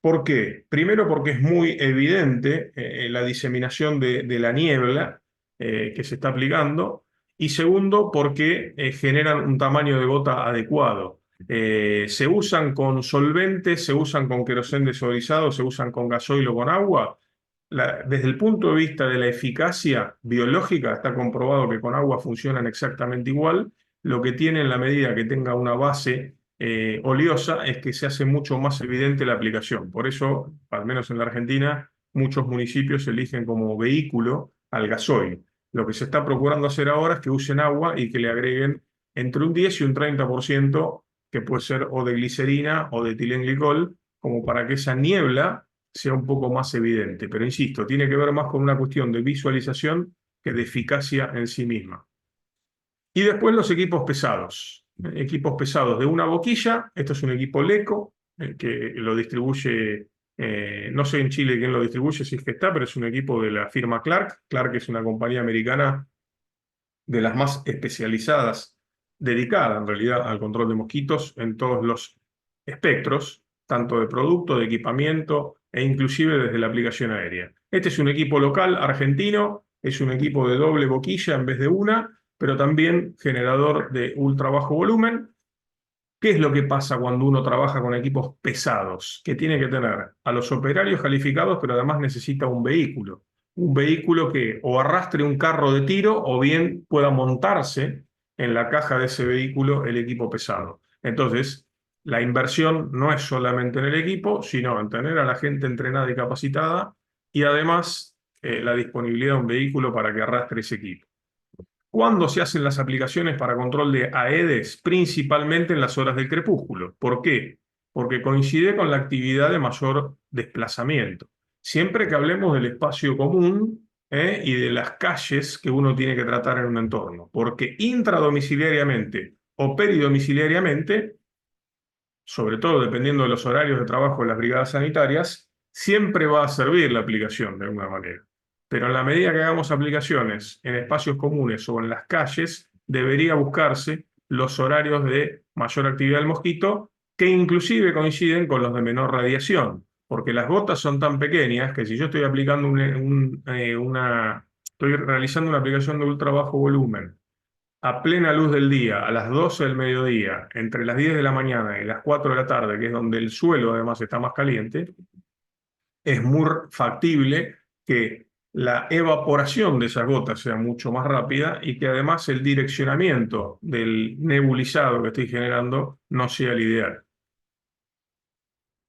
¿Por qué? Primero porque es muy evidente la diseminación de la niebla que se está aplicando. Y segundo, porque generan un tamaño de gota adecuado. Se usan con solventes, se usan con queroseno desodorizado, se usan con gasoil o con agua. Desde el punto de vista de la eficacia biológica, está comprobado que con agua funcionan exactamente igual. Lo que tiene en la medida que tenga una base oleosa es que se hace mucho más evidente la aplicación. Por eso, al menos en la Argentina, muchos municipios eligen como vehículo al gasoil. Lo que se está procurando hacer ahora es que usen agua y que le agreguen entre un 10 y un 30%, que puede ser o de glicerina o de etilenglicol, como para que esa niebla sea un poco más evidente. Pero insisto, tiene que ver más con una cuestión de visualización que de eficacia en sí misma. Y después los equipos pesados. Equipos pesados de una boquilla. Esto es un equipo Leco que lo distribuye, no sé en Chile quién lo distribuye, si es que está, pero es un equipo de la firma Clark. Clark es una compañía americana de las más especializadas, dedicada en realidad al control de mosquitos en todos los espectros, tanto de producto, de equipamiento e inclusive desde la aplicación aérea. Este es un equipo local argentino, es un equipo de doble boquilla en vez de una, pero también generador de ultra bajo volumen. ¿Qué es lo que pasa cuando uno trabaja con equipos pesados? Que tiene que tener a los operarios calificados, pero además necesita un vehículo. Un vehículo que o arrastre un carro de tiro o bien pueda montarse en la caja de ese vehículo el equipo pesado. Entonces, la inversión no es solamente en el equipo, sino en tener a la gente entrenada y capacitada y además la disponibilidad de un vehículo para que arrastre ese equipo. ¿Cuándo se hacen las aplicaciones para control de Aedes? Principalmente en las horas del crepúsculo. ¿Por qué? Porque coincide con la actividad de mayor desplazamiento. Siempre que hablemos del espacio común y de las calles que uno tiene que tratar en un entorno. Porque intradomiciliariamente o peridomiciliariamente, sobre todo dependiendo de los horarios de trabajo de las brigadas sanitarias, siempre va a servir la aplicación de alguna manera. Pero en la medida que hagamos aplicaciones en espacios comunes o en las calles, debería buscarse los horarios de mayor actividad del mosquito, que inclusive coinciden con los de menor radiación, porque las gotas son tan pequeñas que si yo estoy aplicando estoy realizando una aplicación de ultra bajo volumen a plena luz del día, a las 12 del mediodía, entre las 10 de la mañana y las 4 de la tarde, que es donde el suelo además está más caliente, es muy factible que la evaporación de esas gotas sea mucho más rápida y que además el direccionamiento del nebulizado que estoy generando no sea el ideal.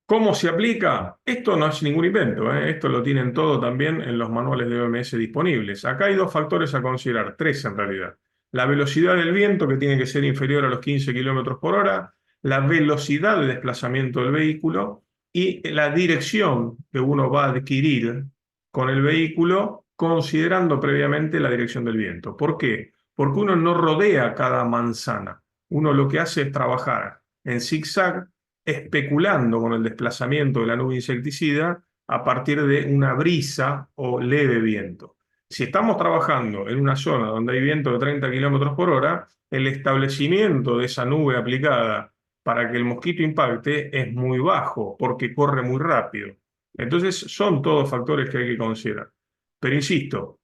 ¿Cómo se aplica? Esto no es ningún invento, ¿eh? Esto lo tienen todo también en los manuales de OMS disponibles. Acá hay dos factores a considerar, tres en realidad. La velocidad del viento, que tiene que ser inferior a los 15 kilómetros por hora, la velocidad de desplazamiento del vehículo y la dirección que uno va a adquirir con el vehículo, considerando previamente la dirección del viento. ¿Por qué? Porque uno no rodea cada manzana. Uno lo que hace es trabajar en zigzag especulando con el desplazamiento de la nube insecticida a partir de una brisa o leve viento. Si estamos trabajando en una zona donde hay viento de 30 kilómetros por hora, el establecimiento de esa nube aplicada para que el mosquito impacte es muy bajo porque corre muy rápido. Entonces son todos factores que hay que considerar. Pero insisto,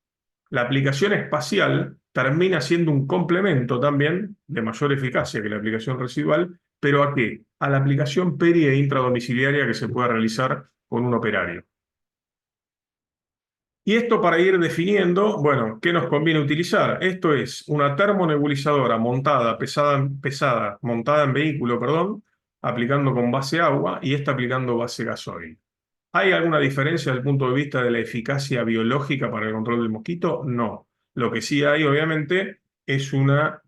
la aplicación espacial termina siendo un complemento también de mayor eficacia que la aplicación residual, pero ¿a qué? A la aplicación peri e intradomiciliaria que se pueda realizar con un operario. Y esto para ir definiendo, bueno, ¿qué nos conviene utilizar? Esto es una termonebulizadora montada, montada en vehículo, perdón, aplicando con base agua y esta aplicando base gasoil. ¿Hay alguna diferencia desde el punto de vista de la eficacia biológica para el control del mosquito? No. Lo que sí hay, obviamente, es una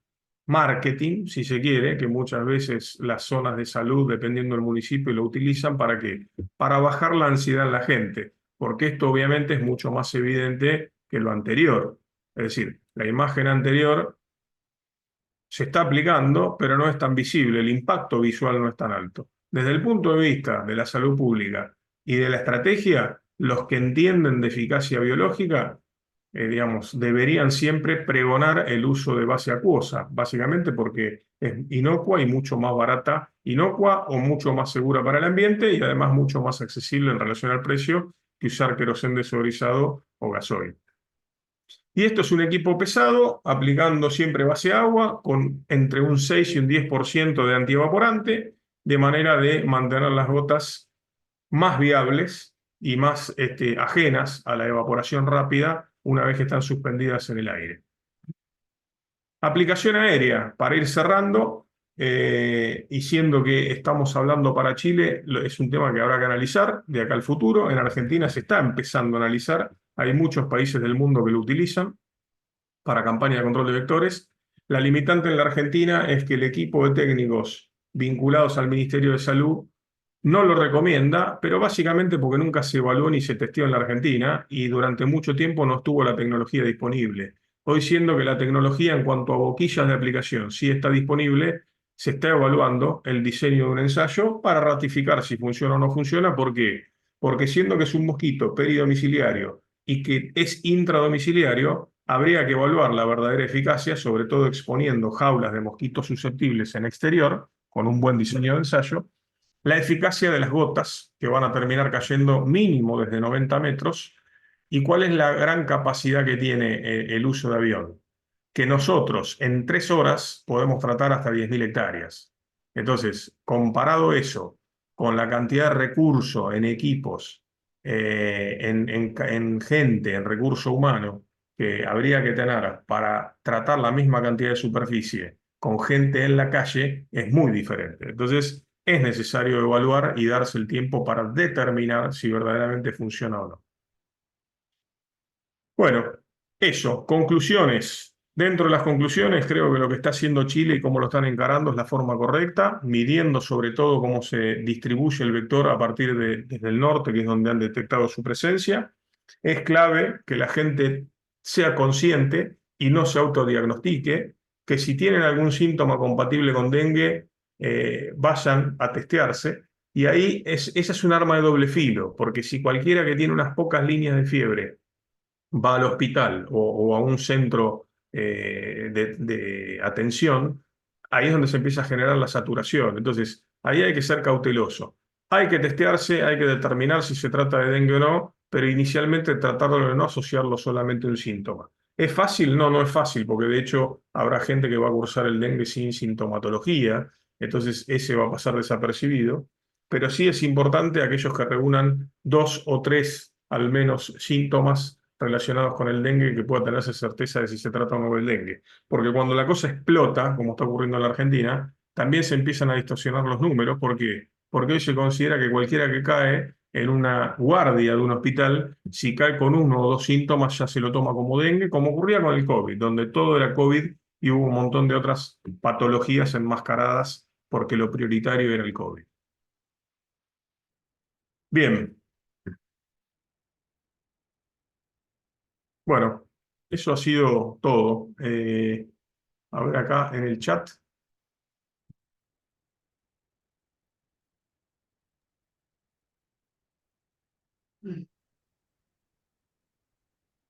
marketing, si se quiere, que muchas veces las zonas de salud, dependiendo del municipio, lo utilizan para qué? Para bajar la ansiedad en la gente, porque esto obviamente es mucho más evidente que lo anterior. Es decir, la imagen anterior se está aplicando, pero no es tan visible, el impacto visual no es tan alto. Desde el punto de vista de la salud pública y de la estrategia, los que entienden de eficacia biológica, digamos, deberían siempre pregonar el uso de base acuosa, básicamente porque es inocua y mucho más barata, inocua o mucho más segura para el ambiente y además mucho más accesible en relación al precio que usar querosén desodorizado o gasoil. Y esto es un equipo pesado, aplicando siempre base agua, con entre un 6 y un 10% de antievaporante, de manera de mantener las gotas más viables y más ajenas a la evaporación rápida una vez que están suspendidas en el aire. Aplicación aérea, para ir cerrando, y siendo que estamos hablando para Chile, es un tema que habrá que analizar de acá al futuro. En Argentina se está empezando a analizar, hay muchos países del mundo que lo utilizan para campaña de control de vectores. La limitante en la Argentina es que el equipo de técnicos vinculados al Ministerio de Salud no lo recomienda, pero básicamente porque nunca se evaluó ni se testeó en la Argentina y durante mucho tiempo no estuvo la tecnología disponible. Hoy, siendo que la tecnología en cuanto a boquillas de aplicación sí está disponible, se está evaluando el diseño de un ensayo para ratificar si funciona o no funciona. ¿Por qué? Porque siendo que es un mosquito peridomiciliario y que es intradomiciliario, habría que evaluar la verdadera eficacia, sobre todo exponiendo jaulas de mosquitos susceptibles en exterior, con un buen diseño de ensayo, la eficacia de las gotas, que van a terminar cayendo mínimo desde 90 metros, y cuál es la gran capacidad que tiene el uso de avión, que nosotros en 3 horas podemos tratar hasta 10.000 hectáreas. Entonces, comparado eso con la cantidad de recursos en equipos, en gente, en recurso humano, que habría que tener para tratar la misma cantidad de superficie con gente en la calle, es muy diferente. Entonces, es necesario evaluar y darse el tiempo para determinar si verdaderamente funciona o no. Bueno, eso, conclusiones. Dentro de las conclusiones, creo que lo que está haciendo Chile y cómo lo están encarando es la forma correcta, midiendo sobre todo cómo se distribuye el vector a partir desde el norte, que es donde han detectado su presencia. Es clave que la gente sea consciente y no se autodiagnostique, que si tienen algún síntoma compatible con dengue, vayan a testearse, Y ahí esa es un arma de doble filo, porque si cualquiera que tiene unas pocas líneas de fiebre va al hospital o a un centro de atención, ahí es donde se empieza a generar la saturación. Entonces, ahí hay que ser cauteloso. Hay que testearse, hay que determinar si se trata de dengue o no, pero inicialmente tratarlo de no asociarlo solamente a un síntoma. ¿Es fácil? No, no es fácil, porque de hecho habrá gente que va a cursar el dengue sin sintomatología, entonces ese va a pasar desapercibido, pero sí es importante aquellos que reúnan dos o tres al menos síntomas relacionados con el dengue que pueda tenerse certeza de si se trata o no del dengue. Porque cuando la cosa explota, como está ocurriendo en la Argentina, también se empiezan a distorsionar los números. ¿Por qué? Porque hoy se considera que cualquiera que cae en una guardia de un hospital, si cae con uno o dos síntomas, ya se lo toma como dengue, como ocurría con el COVID, donde todo era COVID y hubo un montón de otras patologías enmascaradas porque lo prioritario era el COVID. Bien, bueno, eso ha sido todo. A ver acá en el chat.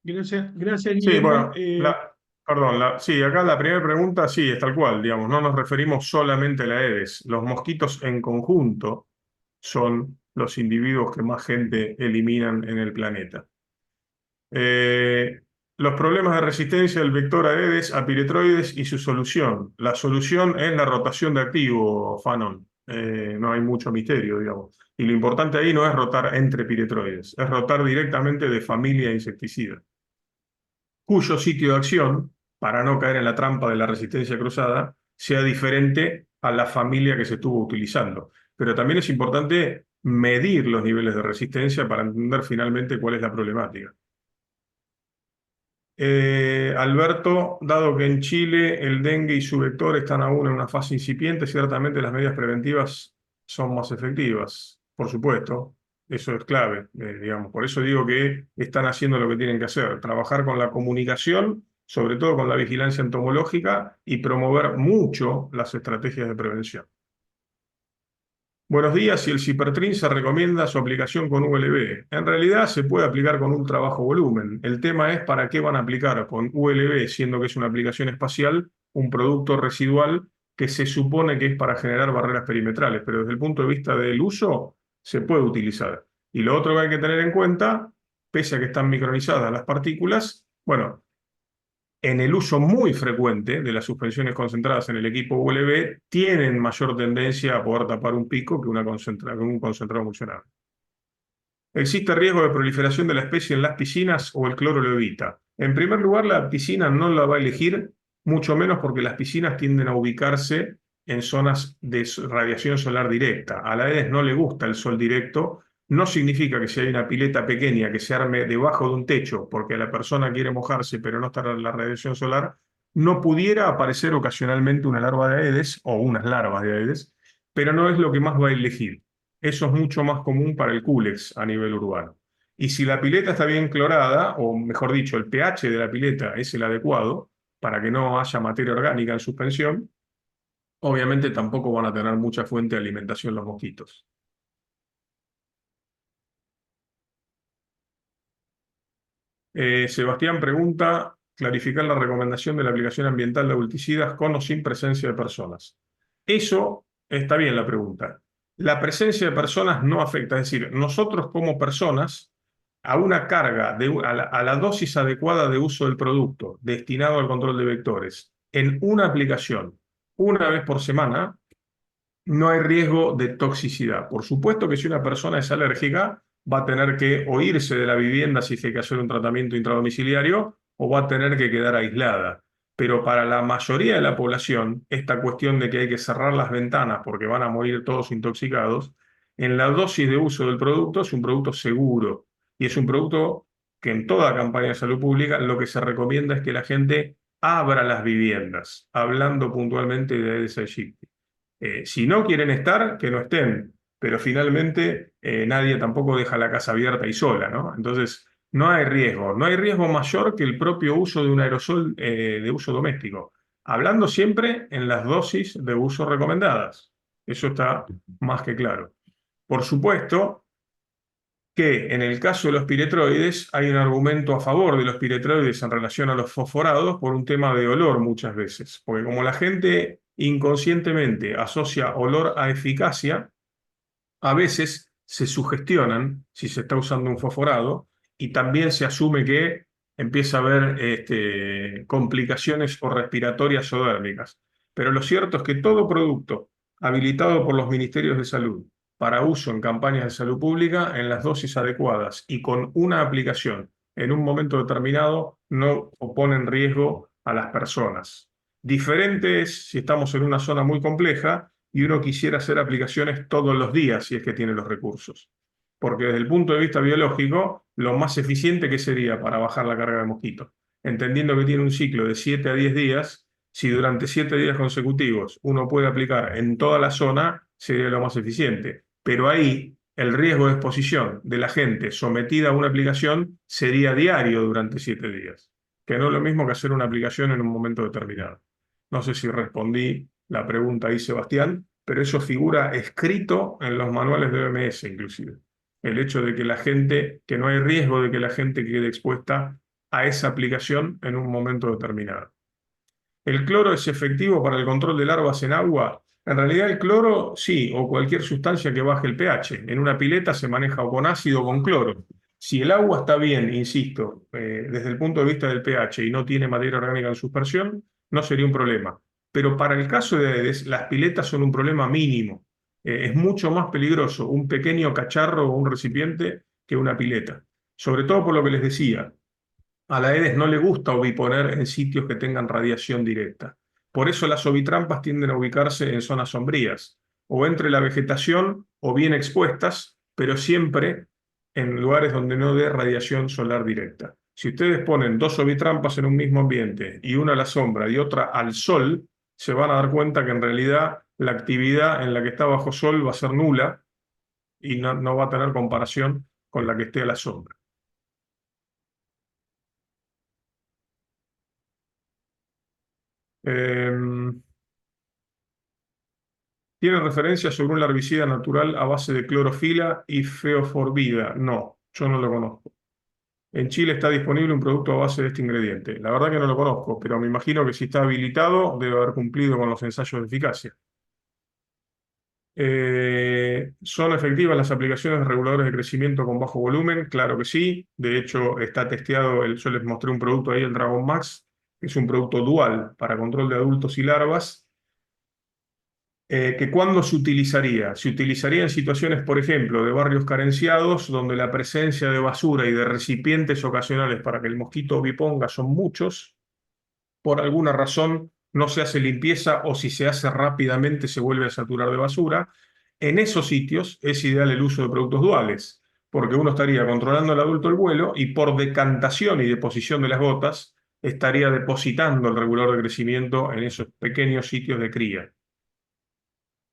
Gracias, Sí, Guillermo. bueno, perdón, sí, acá la primera pregunta sí es tal cual, digamos, no nos referimos solamente a la Aedes. Los mosquitos en conjunto son los individuos que más gente eliminan en el planeta. Eh, los problemas de resistencia del vector Aedes a piretroides y su solución. La solución es la rotación de activo, Fanon. No hay mucho misterio, digamos. Y lo importante ahí no es rotar entre piretroides, es rotar directamente de familia insecticida, cuyo sitio de acción, para no caer en la trampa de la resistencia cruzada, sea diferente a la familia que se estuvo utilizando. Pero también es importante medir los niveles de resistencia para entender finalmente cuál es la problemática. Alberto, dado que en Chile el dengue y su vector están aún en una fase incipiente, ciertamente las medidas preventivas son más efectivas, por supuesto, eso es clave, digamos. Por eso digo que están haciendo lo que tienen que hacer, trabajar con la comunicación, sobre todo con la vigilancia entomológica y promover mucho las estrategias de prevención. Buenos días, si el Cipertrin se recomienda su aplicación con ULB. En realidad se puede aplicar con ultra bajo volumen. El tema es para qué van a aplicar con ULB, siendo que es una aplicación espacial, un producto residual que se supone que es para generar barreras perimetrales, pero desde el punto de vista del uso se puede utilizar. Y lo otro que hay que tener en cuenta, pese a que están micronizadas las partículas, bueno, en el uso muy frecuente de las suspensiones concentradas en el equipo ULB, tienen mayor tendencia a poder tapar un pico que que un concentrado emulsionable. ¿Existe riesgo de proliferación de la especie en las piscinas o el cloro lo evita? En primer lugar, la piscina no la va a elegir, mucho menos porque las piscinas tienden a ubicarse en zonas de radiación solar directa. A la EDES no le gusta el sol directo. No significa que si hay una pileta pequeña que se arme debajo de un techo porque la persona quiere mojarse pero no está en la radiación solar, no pudiera aparecer ocasionalmente una larva de Aedes o unas larvas de Aedes, pero no es lo que más va a elegir. Eso es mucho más común para el Culex a nivel urbano. Y si la pileta está bien clorada, o mejor dicho, el pH de la pileta es el adecuado para que no haya materia orgánica en suspensión, obviamente tampoco van a tener mucha fuente de alimentación los mosquitos. Sebastián pregunta, clarificar la recomendación de la aplicación ambiental de aulticidas con o sin presencia de personas. Eso está bien la pregunta. La presencia de personas no afecta, es decir, nosotros como personas, a una carga, a la dosis adecuada de uso del producto destinado al control de vectores en una aplicación una vez por semana, no hay riesgo de toxicidad. Por supuesto que si una persona es alérgica, va a tener que o irse de la vivienda si hay que hacer un tratamiento intradomiciliario o va a tener que quedar aislada. Pero para la mayoría de la población, esta cuestión de que hay que cerrar las ventanas porque van a morir todos intoxicados, en la dosis de uso del producto es un producto seguro y es un producto que en toda campaña de salud pública lo que se recomienda es que la gente abra las viviendas, hablando puntualmente de Aedes aegypti. Si no quieren estar, que no estén, pero finalmente nadie tampoco deja la casa abierta y sola, ¿no? Entonces, no hay riesgo mayor que el propio uso de un aerosol de uso doméstico, hablando siempre en las dosis de uso recomendadas. Eso está más que claro. Por supuesto que en el caso de los piretroides hay un argumento a favor de los piretroides en relación a los fosforados por un tema de olor muchas veces, porque como la gente inconscientemente asocia olor a eficacia, a veces se sugestionan si se está usando un fosforado y también se asume que empieza a haber complicaciones o respiratorias o dérmicas. Pero lo cierto es que todo producto habilitado por los ministerios de salud para uso en campañas de salud pública en las dosis adecuadas y con una aplicación en un momento determinado no oponen riesgo a las personas. Diferente es si estamos en una zona muy compleja y uno quisiera hacer aplicaciones todos los días si es que tiene los recursos. Porque desde el punto de vista biológico, lo más eficiente que sería para bajar la carga de mosquitos, entendiendo que tiene un ciclo de 7 a 10 días, si durante 7 días consecutivos uno puede aplicar en toda la zona, sería lo más eficiente. Pero ahí el riesgo de exposición de la gente sometida a una aplicación sería diario durante 7 días, que no es lo mismo que hacer una aplicación en un momento determinado. No sé si respondí la pregunta ahí, Sebastián, pero eso figura escrito en los manuales de OMS, inclusive. El hecho de que la gente, que no hay riesgo de que la gente quede expuesta a esa aplicación en un momento determinado. ¿El cloro es efectivo para el control de larvas en agua? En realidad el cloro sí, o cualquier sustancia que baje el pH. En una pileta se maneja o con ácido o con cloro. Si el agua está bien, insisto, desde el punto de vista del pH y no tiene materia orgánica en suspersión, no sería un problema. Pero para el caso de las piletas son un problema mínimo. Es mucho más peligroso un pequeño cacharro o un recipiente que una pileta. Sobre todo por lo que les decía. A la Aedes no le gusta oviponer en sitios que tengan radiación directa. Por eso las ovitrampas tienden a ubicarse en zonas sombrías, o entre la vegetación o bien expuestas, pero siempre en lugares donde no dé radiación solar directa. Si ustedes ponen dos ovitrampas en un mismo ambiente y una a la sombra y otra al sol, se van a dar cuenta que en realidad la actividad en la que está bajo sol va a ser nula y no va a tener comparación con la que esté a la sombra. Em, ¿Tiene referencia sobre un larvicida natural a base de clorofila y feoforbida? No, yo no lo conozco. En Chile está disponible un producto a base de este ingrediente. La verdad que no lo conozco, pero me imagino que si está habilitado debe haber cumplido con los ensayos de eficacia. ¿Son efectivas las aplicaciones de reguladores de crecimiento con bajo volumen? Claro que sí. De hecho, está testeado, yo les mostré un producto ahí, el Dragon Max, que es un producto dual para control de adultos y larvas que ¿cuándo se utilizaría? Se utilizaría en situaciones, por ejemplo, de barrios carenciados, donde la presencia de basura y de recipientes ocasionales para que el mosquito biponga son muchos. Por alguna razón no se hace limpieza o si se hace rápidamente se vuelve a saturar de basura. En esos sitios es ideal el uso de productos duales, porque uno estaría controlando al adulto el vuelo y por decantación y deposición de las gotas estaría depositando el regulador de crecimiento en esos pequeños sitios de cría.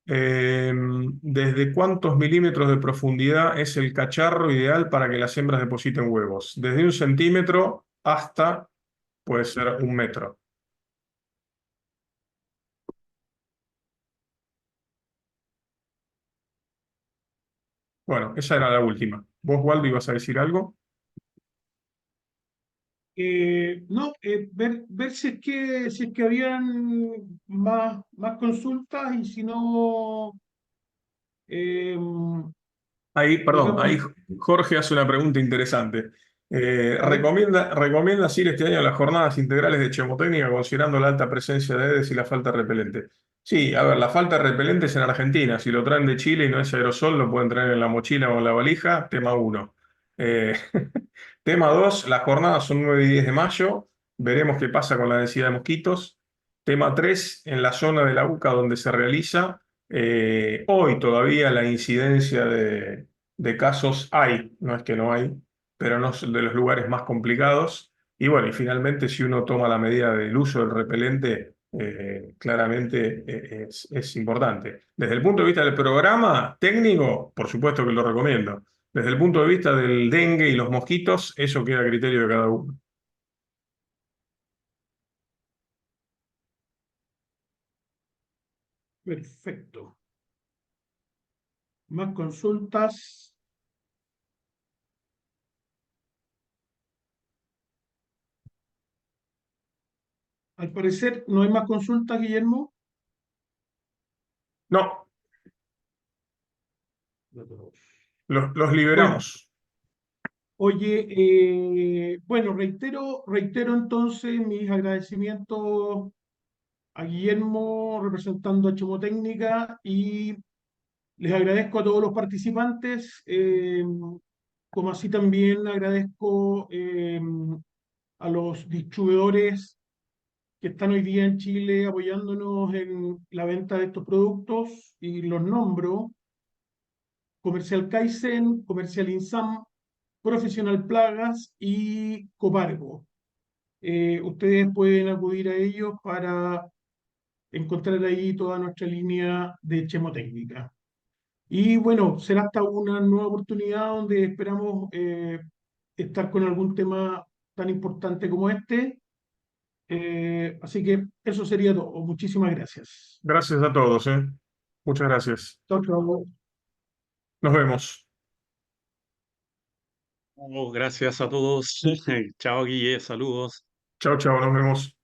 ¿Desde cuántos milímetros de profundidad es el cacharro ideal para que las hembras depositen huevos? Desde 1 centímetro hasta, puede ser 1 metro. Bueno, esa era la última. ¿Vos, Waldo, ibas a decir algo? No, ver si es que habían más consultas y si no, eh, Ahí, perdón, digamos, ahí Jorge hace una pregunta interesante. a ver, ¿Recomiendas ir este año a las jornadas integrales de chemotécnica considerando la alta presencia de Aedes y la falta de repelente? Sí, a ver, la falta de repelente es en Argentina. Si lo traen de Chile y no es aerosol, lo pueden traer en la mochila o en la valija. Tema uno. Eh, tema 2, las jornadas son 9 y 10 de mayo. Veremos qué pasa con la densidad de mosquitos. Tema 3, en la zona de la UCA donde se realiza. Hoy todavía la incidencia de casos hay, no es que no hay, pero no son de los lugares más complicados. Y bueno, y finalmente si uno toma la medida del uso del repelente, claramente es importante. Desde el punto de vista del programa técnico, por supuesto que lo recomiendo. Desde el punto de vista del dengue y los mosquitos, eso queda a criterio de cada uno. perfecto. Más consultas. Al parecer no hay más consultas, Guillermo. No, los Bueno, liberamos. oye, bueno, reitero entonces mis agradecimientos a Guillermo representando a Chemotécnica y les agradezco a todos los participantes, como así también agradezco a los distribuidores que están hoy día en Chile apoyándonos en la venta de estos productos y los nombro: Comercial Kaizen, Comercial Insam, Profesional Plagas y Copargo. Ustedes pueden acudir a ellos para encontrar ahí toda nuestra línea de chemotécnica. Y bueno, será hasta una nueva oportunidad donde esperamos estar con algún tema tan importante como este. Así que eso sería todo. Muchísimas gracias. Gracias a todos, ¿eh? Muchas gracias. Chao, chao. Nos vemos. Oh, gracias a todos. Chao, Guille, saludos. Chao, chao, nos vemos.